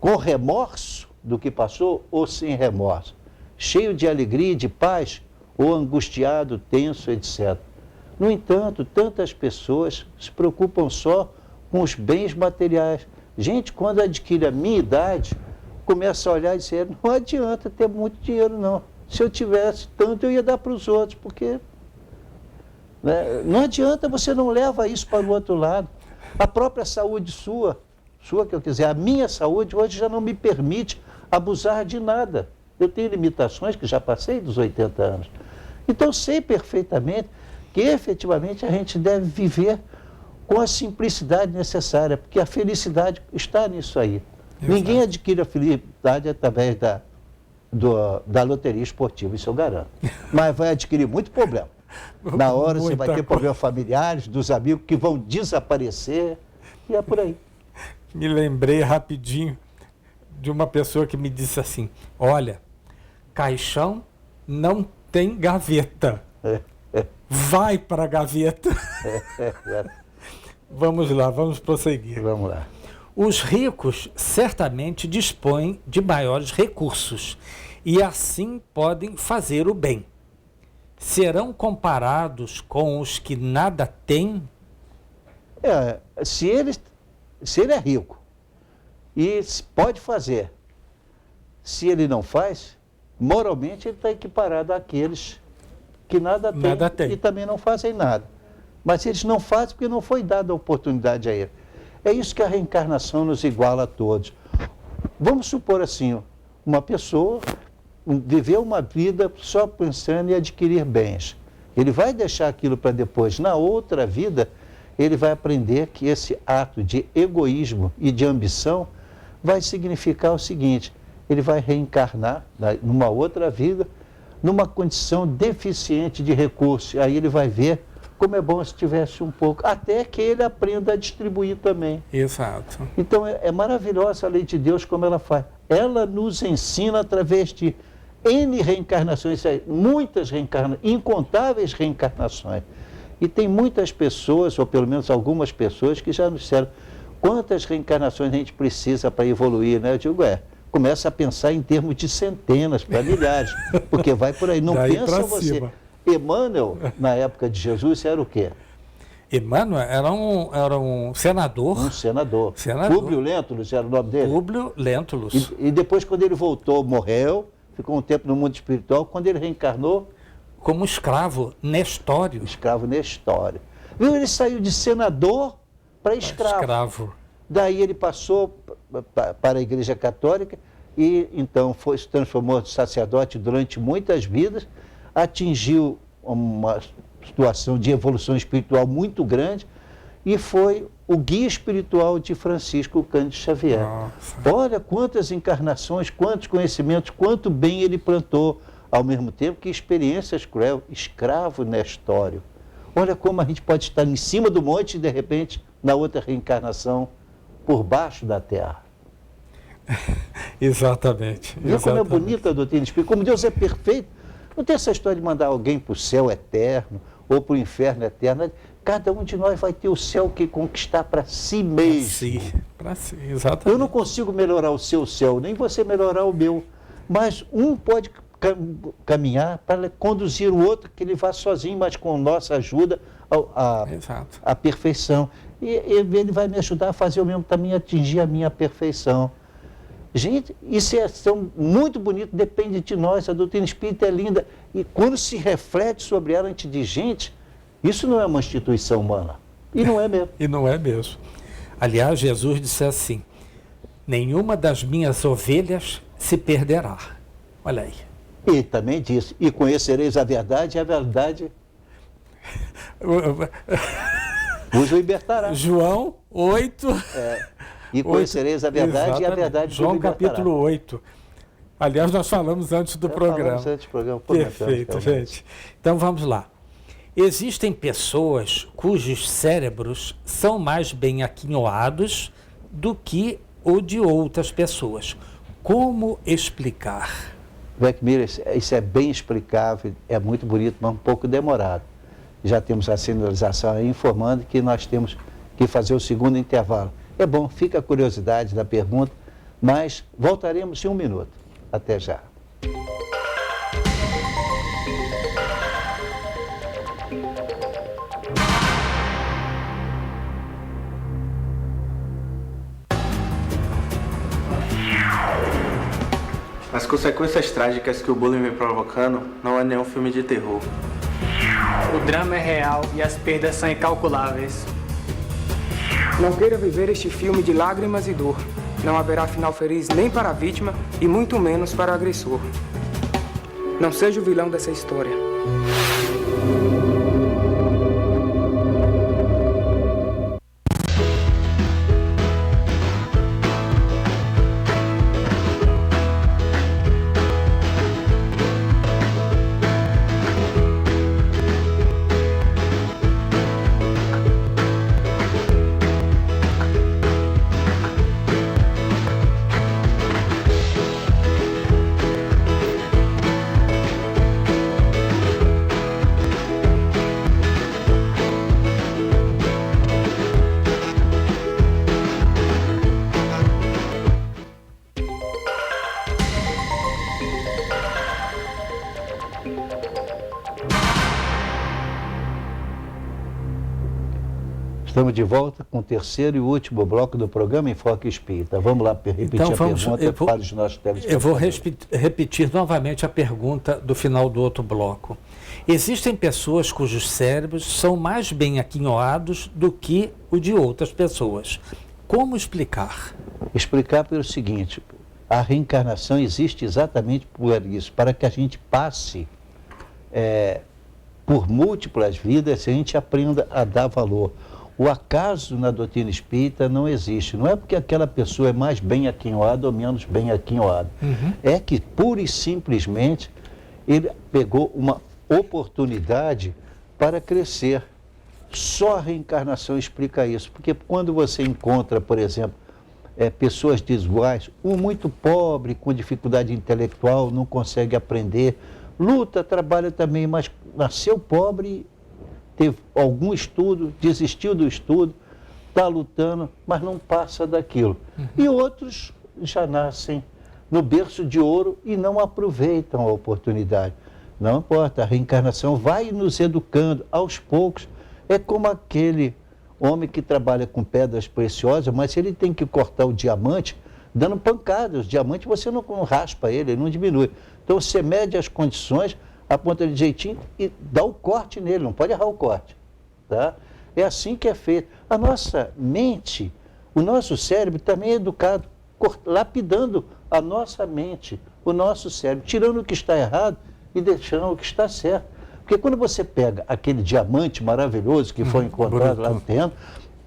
Com remorso do que passou ou sem remorso? Cheio de alegria e de paz ou angustiado, tenso, etc. No entanto, tantas pessoas se preocupam só com os bens materiais. Gente, quando adquire a minha idade, começa a olhar e dizer, não adianta ter muito dinheiro, não. Se eu tivesse tanto, eu ia dar para os outros, porque... né, não adianta, você não leva isso para o outro lado. A própria saúde sua que eu quiser, a minha saúde hoje já não me permite abusar de nada. Eu tenho limitações que já passei dos 80 anos. Então, sei perfeitamente que, efetivamente, a gente deve viver com a simplicidade necessária, porque a felicidade está nisso aí. Ninguém adquire a felicidade através da loteria esportiva, isso eu garanto. Mas vai adquirir muito problema. Na hora você vai ter problemas familiares, dos amigos que vão desaparecer, e é por aí. Me lembrei rapidinho de uma pessoa que me disse assim, olha, caixão não tem gaveta. Vai para a gaveta. Vamos lá, vamos prosseguir. Vamos lá. Os ricos certamente dispõem de maiores recursos e assim podem fazer o bem. Serão comparados com os que nada têm? Se ele é rico e pode fazer, se ele não faz, moralmente ele está equiparado àqueles que nada têm e também não fazem nada. Mas eles não fazem porque não foi dada a oportunidade a ele. É isso que a reencarnação nos iguala a todos. Vamos supor assim, uma pessoa viveu uma vida só pensando em adquirir bens. Ele vai deixar aquilo para depois. Na outra vida, ele vai aprender que esse ato de egoísmo e de ambição vai significar o seguinte, ele vai reencarnar numa outra vida, numa condição deficiente de recursos. Aí ele vai ver como é bom se tivesse um pouco, até que ele aprenda a distribuir também. Exato. Então é maravilhosa a lei de Deus como ela faz. Ela nos ensina através de N reencarnações, muitas reencarnações, incontáveis reencarnações. E tem muitas pessoas, ou pelo menos algumas pessoas, que já nos disseram quantas reencarnações a gente precisa para evoluir, né? Eu digo, começa a pensar em termos de centenas para milhares, porque vai por aí. Não pensa você. Cima. Emmanuel, na época de Jesus, era o quê? Emmanuel era um senador. Um senador. Públio Lentulus era o nome dele? Públio Lentulus. E depois, quando ele voltou, morreu, ficou um tempo no mundo espiritual. Quando ele reencarnou? Como escravo Nestório. Escravo Nestório. Viu? Ele saiu de senador para escravo. Daí ele passou para a Igreja Católica e então se transformou em sacerdote durante muitas vidas, atingiu uma situação de evolução espiritual muito grande e foi o guia espiritual de Francisco Cândido Xavier. Nossa. Olha quantas encarnações, quantos conhecimentos, quanto bem ele plantou, ao mesmo tempo que experiências cruel, escravo Nestório. Olha como a gente pode estar em cima do monte e de repente, na outra reencarnação, por baixo da terra. Exatamente. Viu como é bonita a doutrina espírita, como Deus é perfeito. Não tem essa história de mandar alguém para o céu eterno ou para o inferno eterno. Cada um de nós vai ter o céu que conquistar para si mesmo. Para si, exatamente. Eu não consigo melhorar o seu céu, nem você melhorar o meu. Mas um pode caminhar para conduzir o outro, que ele vá sozinho, mas com nossa ajuda à perfeição. E ele vai me ajudar a fazer o mesmo também, atingir a minha perfeição. Gente, isso é muito bonito, depende de nós, a doutrina espírita é linda. E quando se reflete sobre ela, a gente diz, gente, isso não é uma instituição humana. E não é mesmo. E não é mesmo. Aliás, Jesus disse assim, nenhuma das minhas ovelhas se perderá. Olha aí. E também disse, e conhecereis a verdade, e a verdade vos libertará. João 8... E conhecereis a verdade, exatamente. E a verdade João capítulo 8. Aliás, nós falamos antes do programa. Falamos antes do programa. Perfeito, gente. Então vamos lá. Existem pessoas cujos cérebros são mais bem aquinhoados do que o de outras pessoas. Como explicar? Black Mirror, isso é bem explicável, é muito bonito, mas um pouco demorado. Já temos a sinalização aí informando que nós temos que fazer o segundo intervalo. É bom, fica a curiosidade da pergunta, mas voltaremos em um minuto. Até já. As consequências trágicas que o bullying vem provocando não é nenhum filme de terror. O drama é real e as perdas são incalculáveis. Não queira viver este filme de lágrimas e dor. Não haverá final feliz nem para a vítima e muito menos para o agressor. Não seja o vilão dessa história. Estamos de volta com o terceiro e último bloco do programa Enfoque Espírita. Vamos lá repetir Então, a pergunta para os nossos telespectadores. Eu vou repetir novamente a pergunta do final do outro bloco. Existem pessoas cujos cérebros são mais bem aquinhoados do que o de outras pessoas. Como explicar? Explicar pelo seguinte: a reencarnação existe exatamente por isso, para que a gente passe por múltiplas vidas e a gente aprenda a dar valor. O acaso na doutrina espírita não existe. Não é porque aquela pessoa é mais bem aquinhoada ou menos bem aquinhoada. É que, pura e simplesmente, ele pegou uma oportunidade para crescer. Só a reencarnação explica isso. Porque quando você encontra, por exemplo, pessoas desiguais, um muito pobre, com dificuldade intelectual, não consegue aprender, luta, trabalha também, mas nasceu pobre, teve algum estudo, desistiu do estudo, está lutando, mas não passa daquilo. E outros já nascem no berço de ouro e não aproveitam a oportunidade. Não importa, a reencarnação vai nos educando aos poucos. É como aquele homem que trabalha com pedras preciosas, mas ele tem que cortar o diamante dando pancadas. O diamante você não raspa ele não diminui. Então você mede as condições, aponta ele de jeitinho e dá o corte nele, não pode errar o corte. Tá? É assim que é feito. A nossa mente, o nosso cérebro também é educado, lapidando a nossa mente, o nosso cérebro, tirando o que está errado e deixando o que está certo. Porque quando você pega aquele diamante maravilhoso que foi encontrado lá dentro,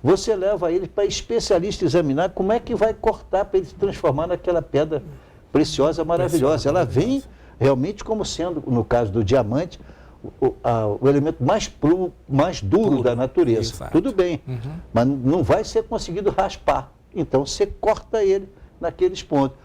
você leva ele para especialista examinar como é que vai cortar para ele se transformar naquela pedra preciosa, maravilhosa. Ela vem realmente como sendo, no caso do diamante, o elemento mais duro da natureza. Exato. Tudo bem, mas não vai ser conseguido raspar. Então você corta ele naqueles pontos.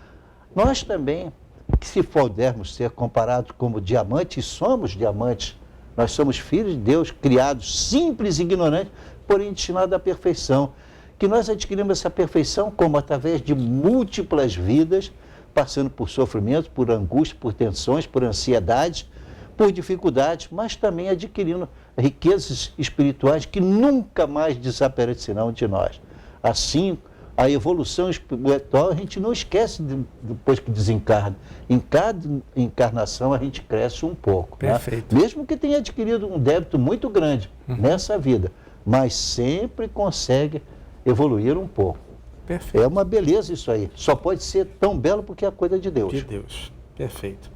Nós também, se pudermos ser comparados como diamantes, somos diamantes. Nós somos filhos de Deus, criados simples e ignorantes, porém destinados à perfeição. Que nós adquirimos essa perfeição como? Através de múltiplas vidas, passando por sofrimentos, por angústia, por tensões, por ansiedades, por dificuldades, mas também adquirindo riquezas espirituais que nunca mais desaparecerão de nós. Assim, a evolução espiritual a gente não esquece depois que desencarna. Em cada encarnação a gente cresce um pouco. Perfeito. Né? Mesmo que tenha adquirido um débito muito grande nessa vida, mas sempre consegue evoluir um pouco. Perfeito. É uma beleza isso aí. Só pode ser tão belo porque é coisa de Deus. De Deus. Perfeito.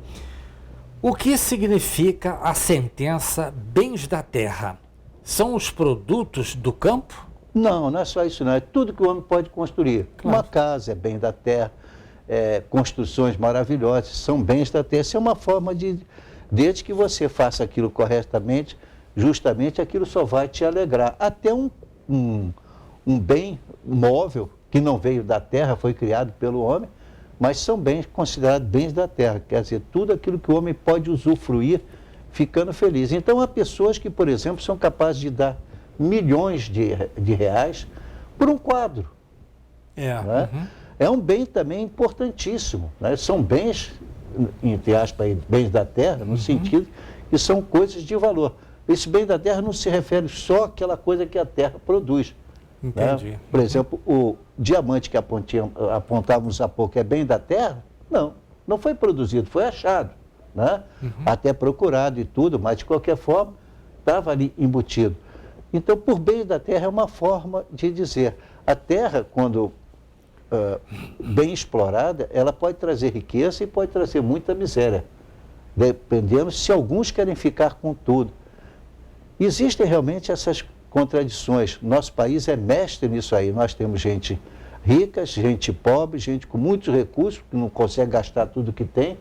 O que significa a sentença bens da terra? São os produtos do campo? Não, não é só isso não. É tudo que o homem pode construir. Claro. Uma casa é bem da terra, construções maravilhosas são bens da terra. Isso é uma forma desde que você faça aquilo corretamente, justamente aquilo só vai te alegrar. Até um bem móvel que não veio da terra, foi criado pelo homem, mas são bens considerados bens da terra. Quer dizer, tudo aquilo que o homem pode usufruir ficando feliz. Então há pessoas que, por exemplo, são capazes de dar milhões de reais por um quadro. Né? É um bem também importantíssimo. Né? São bens, entre aspas, bens da terra, no sentido que são coisas de valor. Esse bem da terra não se refere só àquela coisa que a terra produz. Entendi. Né? Por exemplo, o diamante que apontávamos há pouco é bem da terra? Não foi produzido, foi achado. Né? Até procurado e tudo, mas de qualquer forma estava ali embutido. Então, por bem da terra é uma forma de dizer. A terra, quando bem explorada, ela pode trazer riqueza e pode trazer muita miséria, dependendo se alguns querem ficar com tudo. Existem realmente essas contradições. Nosso país é mestre nisso aí. Nós temos gente rica, gente pobre, gente com muitos recursos, que não consegue gastar tudo que tem,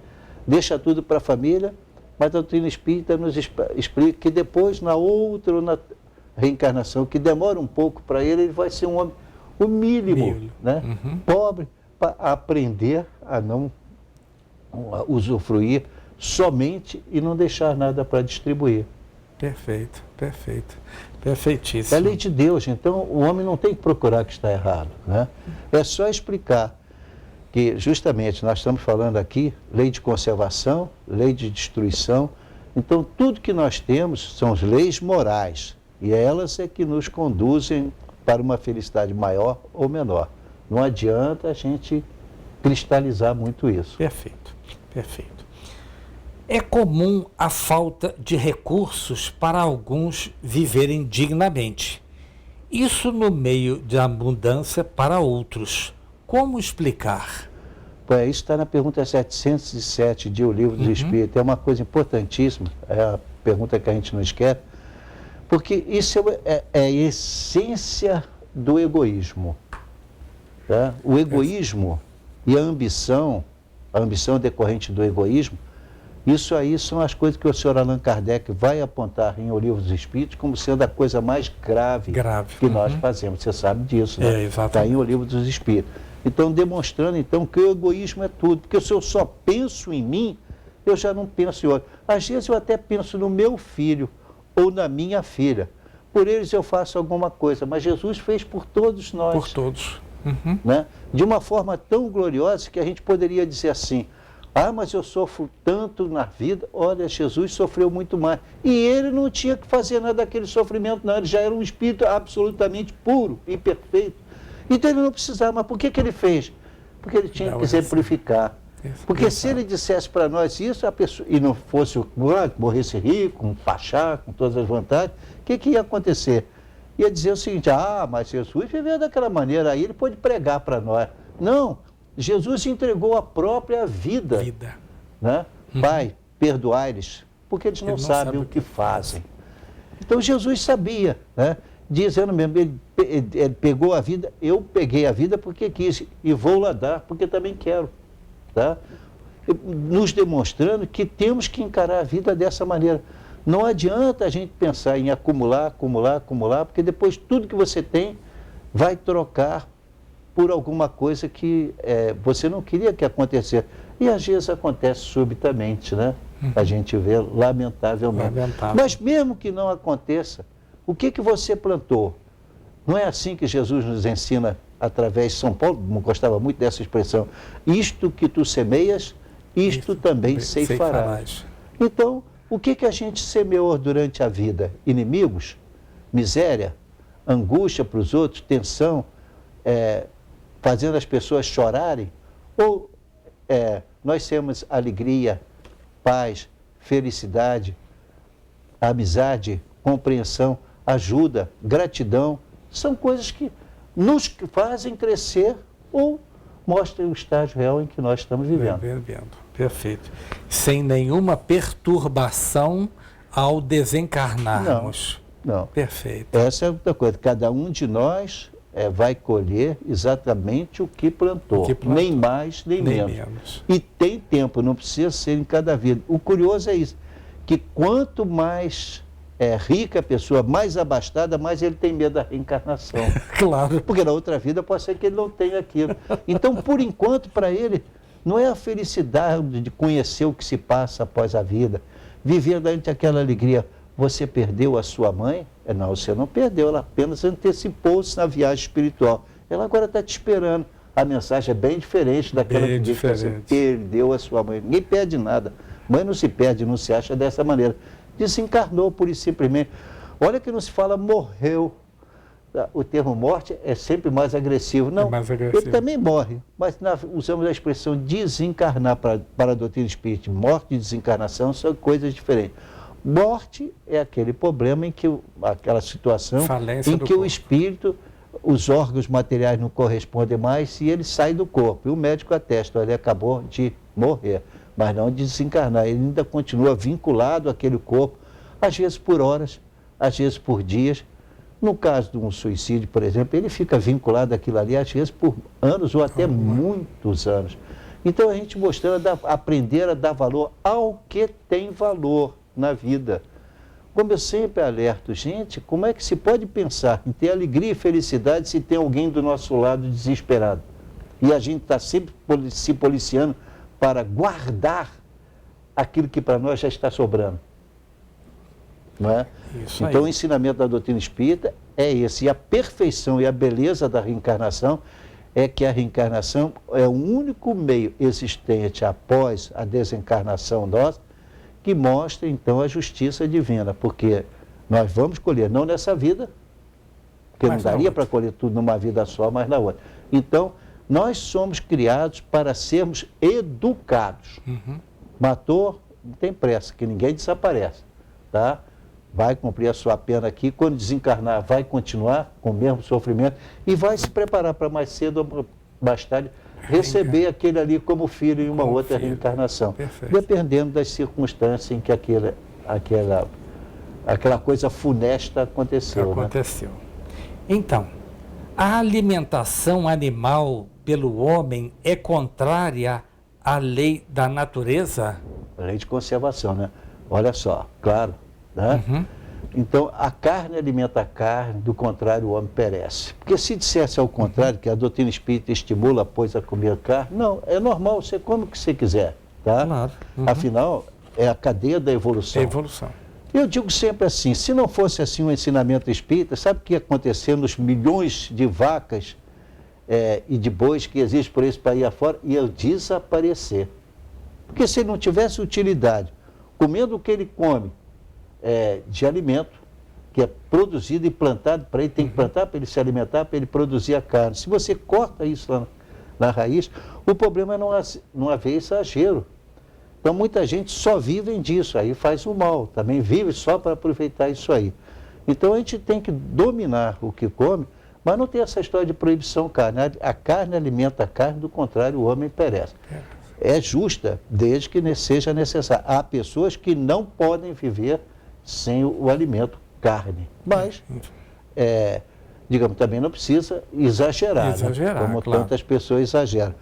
deixa tudo para a família, mas a doutrina espírita nos explica que depois, na outra ou na reencarnação, que demora um pouco para ele vai ser um homem, o mínimo, né? Pobre, para aprender a não usufruir somente e não deixar nada para distribuir. Perfeito, perfeito. Perfeitíssimo. É lei de Deus, então o homem não tem que procurar que está errado. Né? É só explicar que, justamente, nós estamos falando aqui, lei de conservação, lei de destruição. Então, tudo que nós temos são as leis morais. E elas é que nos conduzem para uma felicidade maior ou menor. Não adianta a gente cristalizar muito isso. Perfeito, perfeito. É comum a falta de recursos para alguns viverem dignamente. Isso no meio de abundância para outros. Como explicar? Isso está na pergunta 707 de O Livro dos Espíritos. É uma coisa importantíssima, é a pergunta que a gente não esquece, porque isso é a essência do egoísmo. Tá? O egoísmo e a ambição decorrente do egoísmo, isso aí são as coisas que o Sr. Allan Kardec vai apontar em O Livro dos Espíritos como sendo a coisa mais grave. Que nós fazemos. Você sabe disso, né? Está em O Livro dos Espíritos. Então, demonstrando então que o egoísmo é tudo. Porque se eu só penso em mim, eu já não penso em outro. Às vezes eu até penso no meu filho ou na minha filha. Por eles eu faço alguma coisa, mas Jesus fez por todos nós. Por todos. Né? De uma forma tão gloriosa que a gente poderia dizer assim: ah, mas eu sofro tanto na vida. Olha, Jesus sofreu muito mais. E ele não tinha que fazer nada daquele sofrimento, não. Ele já era um espírito absolutamente puro e perfeito. Então ele não precisava. Mas por que ele fez? Porque ele tinha que exemplificar. Porque se ele dissesse para nós isso, a pessoa, e não fosse morresse rico, um pachá, com todas as vantagens, o que ia acontecer? Ia dizer o seguinte: ah, mas Jesus viveu daquela maneira, aí ele pode pregar para nós. Não, Jesus entregou a própria vida. Né? Pai, perdoai-lhes, porque eles não sabem o que fazem. Então Jesus sabia, né? Dizendo mesmo, ele pegou a vida, eu peguei a vida porque quis, e vou lá dar porque também quero. Tá? Nos demonstrando que temos que encarar a vida dessa maneira. Não adianta a gente pensar em acumular, porque depois tudo que você tem vai trocar por alguma coisa que você não queria que acontecesse. E às vezes acontece subitamente, né? A gente vê, lamentavelmente. Mas mesmo que não aconteça, o que você plantou? Não é assim que Jesus nos ensina através de São Paulo, gostava muito dessa expressão: isto que tu semeias, isto também ceifarás. Então, o que a gente semeou durante a vida? Inimigos? Miséria? Angústia para os outros? Tensão? Fazendo as pessoas chorarem? Ou nós temos alegria, paz, felicidade, amizade, compreensão, ajuda, gratidão? São coisas que nos fazem crescer ou mostram o estágio real em que nós estamos vivendo. Perfeito. Sem nenhuma perturbação ao desencarnarmos. Não. Perfeito. Essa é outra coisa. Cada um de nós vai colher exatamente o que plantou. Nem mais, nem menos. E tem tempo, não precisa ser em cada vida. O curioso é isso, que quanto mais rica a pessoa, mais abastada, mais ele tem medo da reencarnação. Claro. Porque na outra vida pode ser que ele não tenha aquilo. Então, por enquanto, para ele, não é a felicidade de conhecer o que se passa após a vida, viver durante aquela alegria. Você perdeu a sua mãe? Não, você não perdeu, ela apenas antecipou-se na viagem espiritual. Ela agora está te esperando. A mensagem é bem diferente daquela que diz que você perdeu a sua mãe. Ninguém perde nada. Mãe não se perde, não se acha dessa maneira. Desencarnou, pura e simplesmente. Olha que não se fala morreu. O termo morte é sempre mais agressivo. Não, ele também morre, mas usamos a expressão desencarnar para a doutrina espírita. Morte e desencarnação são coisas diferentes. Morte é aquele problema em que, aquela situação em que o espírito, os órgãos materiais não correspondem mais e ele sai do corpo. E o médico atesta, ele acabou de morrer, mas não de desencarnar. Ele ainda continua vinculado àquele corpo, às vezes por horas, às vezes por dias. No caso de um suicídio, por exemplo, ele fica vinculado àquilo ali, às vezes por anos ou até muitos anos. Então a gente mostrando, aprender a dar valor ao que tem valor na vida. Como eu sempre alerto, gente, como é que se pode pensar em ter alegria e felicidade se tem alguém do nosso lado desesperado? E a gente está sempre se policiando para guardar aquilo que para nós já está sobrando. Não é? Então o ensinamento da doutrina espírita é esse. E a perfeição e a beleza da reencarnação é que a reencarnação é o único meio existente após a desencarnação nossa que mostra, então, a justiça divina, porque nós vamos colher, não nessa vida, porque Mas não na daria outra. para colher tudo numa vida só, mas na outra. Então, nós somos criados para sermos educados. Matou, não tem pressa, que ninguém desaparece, tá? Vai cumprir a sua pena aqui, quando desencarnar vai continuar com o mesmo sofrimento e vai se preparar para mais cedo ou mais tarde receber aquele ali como filho em uma Como outra filho. reencarnação, Perfeito. dependendo das circunstâncias em que aquela coisa funesta aconteceu. Né? Aconteceu. Então, a alimentação animal pelo homem é contrária à lei da natureza? Lei de conservação, né? Olha só, claro, né? Então, a carne alimenta a carne, do contrário, o homem perece. Porque se dissesse ao contrário, que a doutrina espírita estimula, pois, a comer carne, não, é normal, você come o que você quiser, tá? Claro. Afinal, é a cadeia da evolução. É evolução. Eu digo sempre assim, se não fosse assim o ensinamento espírita, sabe o que ia acontecer nos milhões de vacas e de bois que existem por esse país afora? Ia desaparecer. Porque se ele não tivesse utilidade, comendo o que ele come de alimento, que é produzido e plantado para ele, tem que plantar para ele se alimentar, para ele produzir a carne. Se você corta isso lá na raiz, o problema é não haver exagero. Então, muita gente só vive disso, aí faz o mal, também vive só para aproveitar isso aí. Então, a gente tem que dominar o que come, mas não tem essa história de proibição carne. A carne alimenta a carne, do contrário, o homem perece. É justa, desde que seja necessário. Há pessoas que não podem viver sem o alimento carne, mas, digamos, também não precisa exagerar, né? Como claro. tantas pessoas exageram.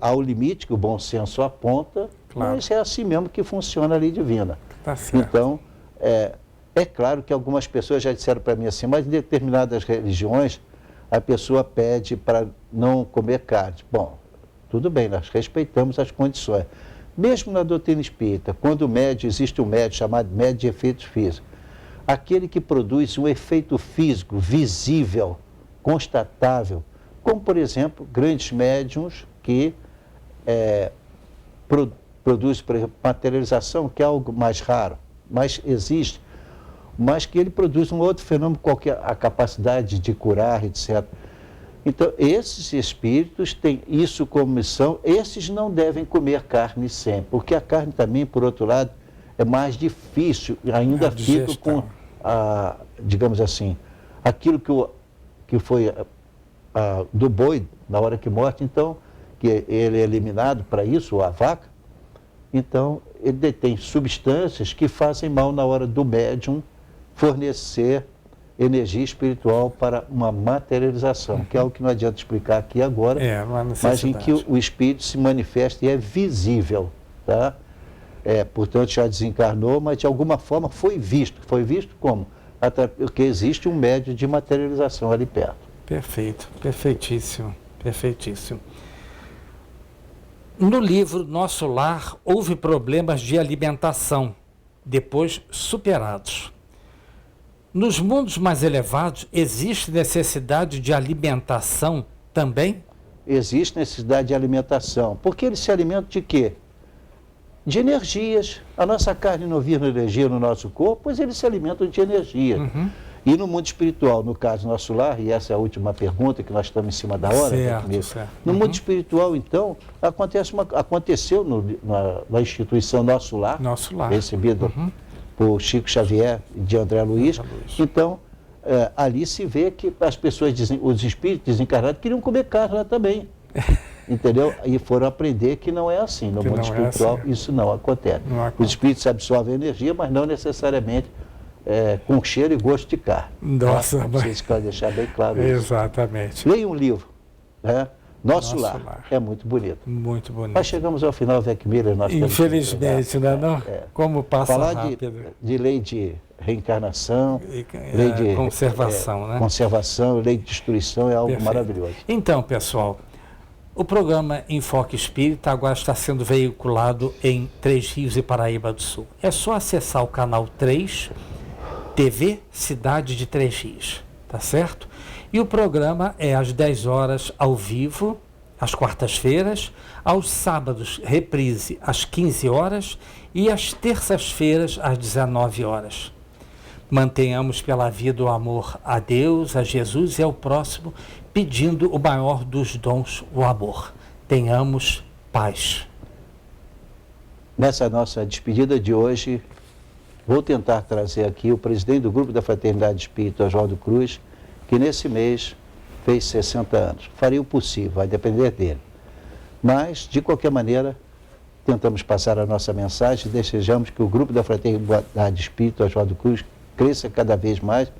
Há o limite que o bom senso aponta, Claro. mas é assim mesmo que funciona a lei divina. Tá certo. Então, é claro que algumas pessoas já disseram para mim assim, mas em determinadas religiões a pessoa pede para não comer carne. Bom, tudo bem, nós respeitamos as condições. Mesmo na doutrina espírita, quando o médium, existe um médium chamado médium de efeitos físicos, aquele que produz um efeito físico visível, constatável, como, por exemplo, grandes médiums que produz, por exemplo, materialização, que é algo mais raro, mas existe, mas que ele produz um outro fenômeno qualquer, a capacidade de curar, etc. Então, esses espíritos têm isso como missão, esses não devem comer carne sempre, porque a carne também, por outro lado, é mais difícil, ainda fica com, digamos assim, aquilo que foi do boi, na hora que morre, então, que ele é eliminado para isso, a vaca, então ele detém substâncias que fazem mal na hora do médium fornecer energia espiritual para uma materialização, que é algo que não adianta explicar aqui agora, mas em que o espírito se manifesta e é visível, tá? Portanto, já desencarnou, mas de alguma forma foi visto. Foi visto como? Porque existe um médio de materialização ali perto. Perfeito, perfeitíssimo, perfeitíssimo. No livro Nosso Lar, houve problemas de alimentação, depois superados. Nos mundos mais elevados, existe necessidade de alimentação também? Existe necessidade de alimentação. Porque eles se alimentam de quê? De energias. A nossa carne não vira energia no nosso corpo, pois eles se alimentam de energia. E no mundo espiritual, no caso Nosso Lar, e essa é a última pergunta que nós estamos em cima da hora, certo. No mundo espiritual, então, aconteceu na instituição Nosso Lar, recebido por Chico Xavier e de André Luiz. Então, ali se vê que as pessoas, os espíritos desencarnados, queriam comer carne lá também. Entendeu? E foram aprender que não é assim. No mundo espiritual, isso não acontece. Os espíritos absorvem energia, mas não necessariamente com cheiro e gosto de carne. Nossa, Vocês querem deixar bem claro isso. Exatamente. Leia um livro, né? Nosso Lar. É muito bonito. Muito bonito. Mas chegamos ao final, Vec Miller. Infelizmente, não? Como passa falar rápido. de lei de reencarnação, lei de conservação, né? Conservação, lei de destruição é algo maravilhoso. Então, pessoal, o programa Enfoque Espírita agora está sendo veiculado em Três Rios e Paraíba do Sul. É só acessar o canal 3, TV Cidade de Três Rios, tá certo? E o programa é às 10 horas ao vivo, às quartas-feiras, aos sábados, reprise às 15 horas e às terças-feiras às 19 horas. Mantenhamos pela vida o amor a Deus, a Jesus e ao próximo, pedindo o maior dos dons, o amor. Tenhamos paz. Nessa nossa despedida de hoje, vou tentar trazer aqui o presidente do Grupo da Fraternidade Espírita, Oswaldo Cruz, que nesse mês fez 60 anos. Farei o possível, vai depender dele. Mas, de qualquer maneira, tentamos passar a nossa mensagem e desejamos que o Grupo da Fraternidade Espírita, Oswaldo Cruz, cresça cada vez mais,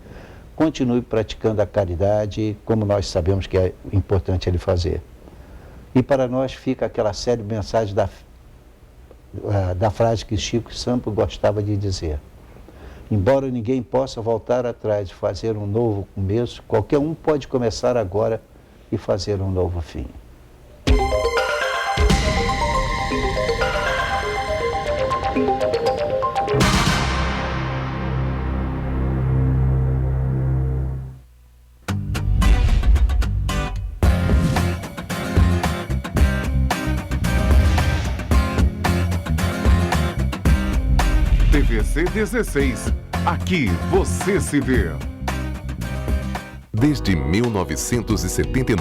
continue praticando a caridade, como nós sabemos que é importante ele fazer. E para nós fica aquela célebre mensagem da frase que Chico Sampo gostava de dizer: embora ninguém possa voltar atrás e fazer um novo começo, qualquer um pode começar agora e fazer um novo fim. TVC 16. Aqui você se vê. Desde 1979.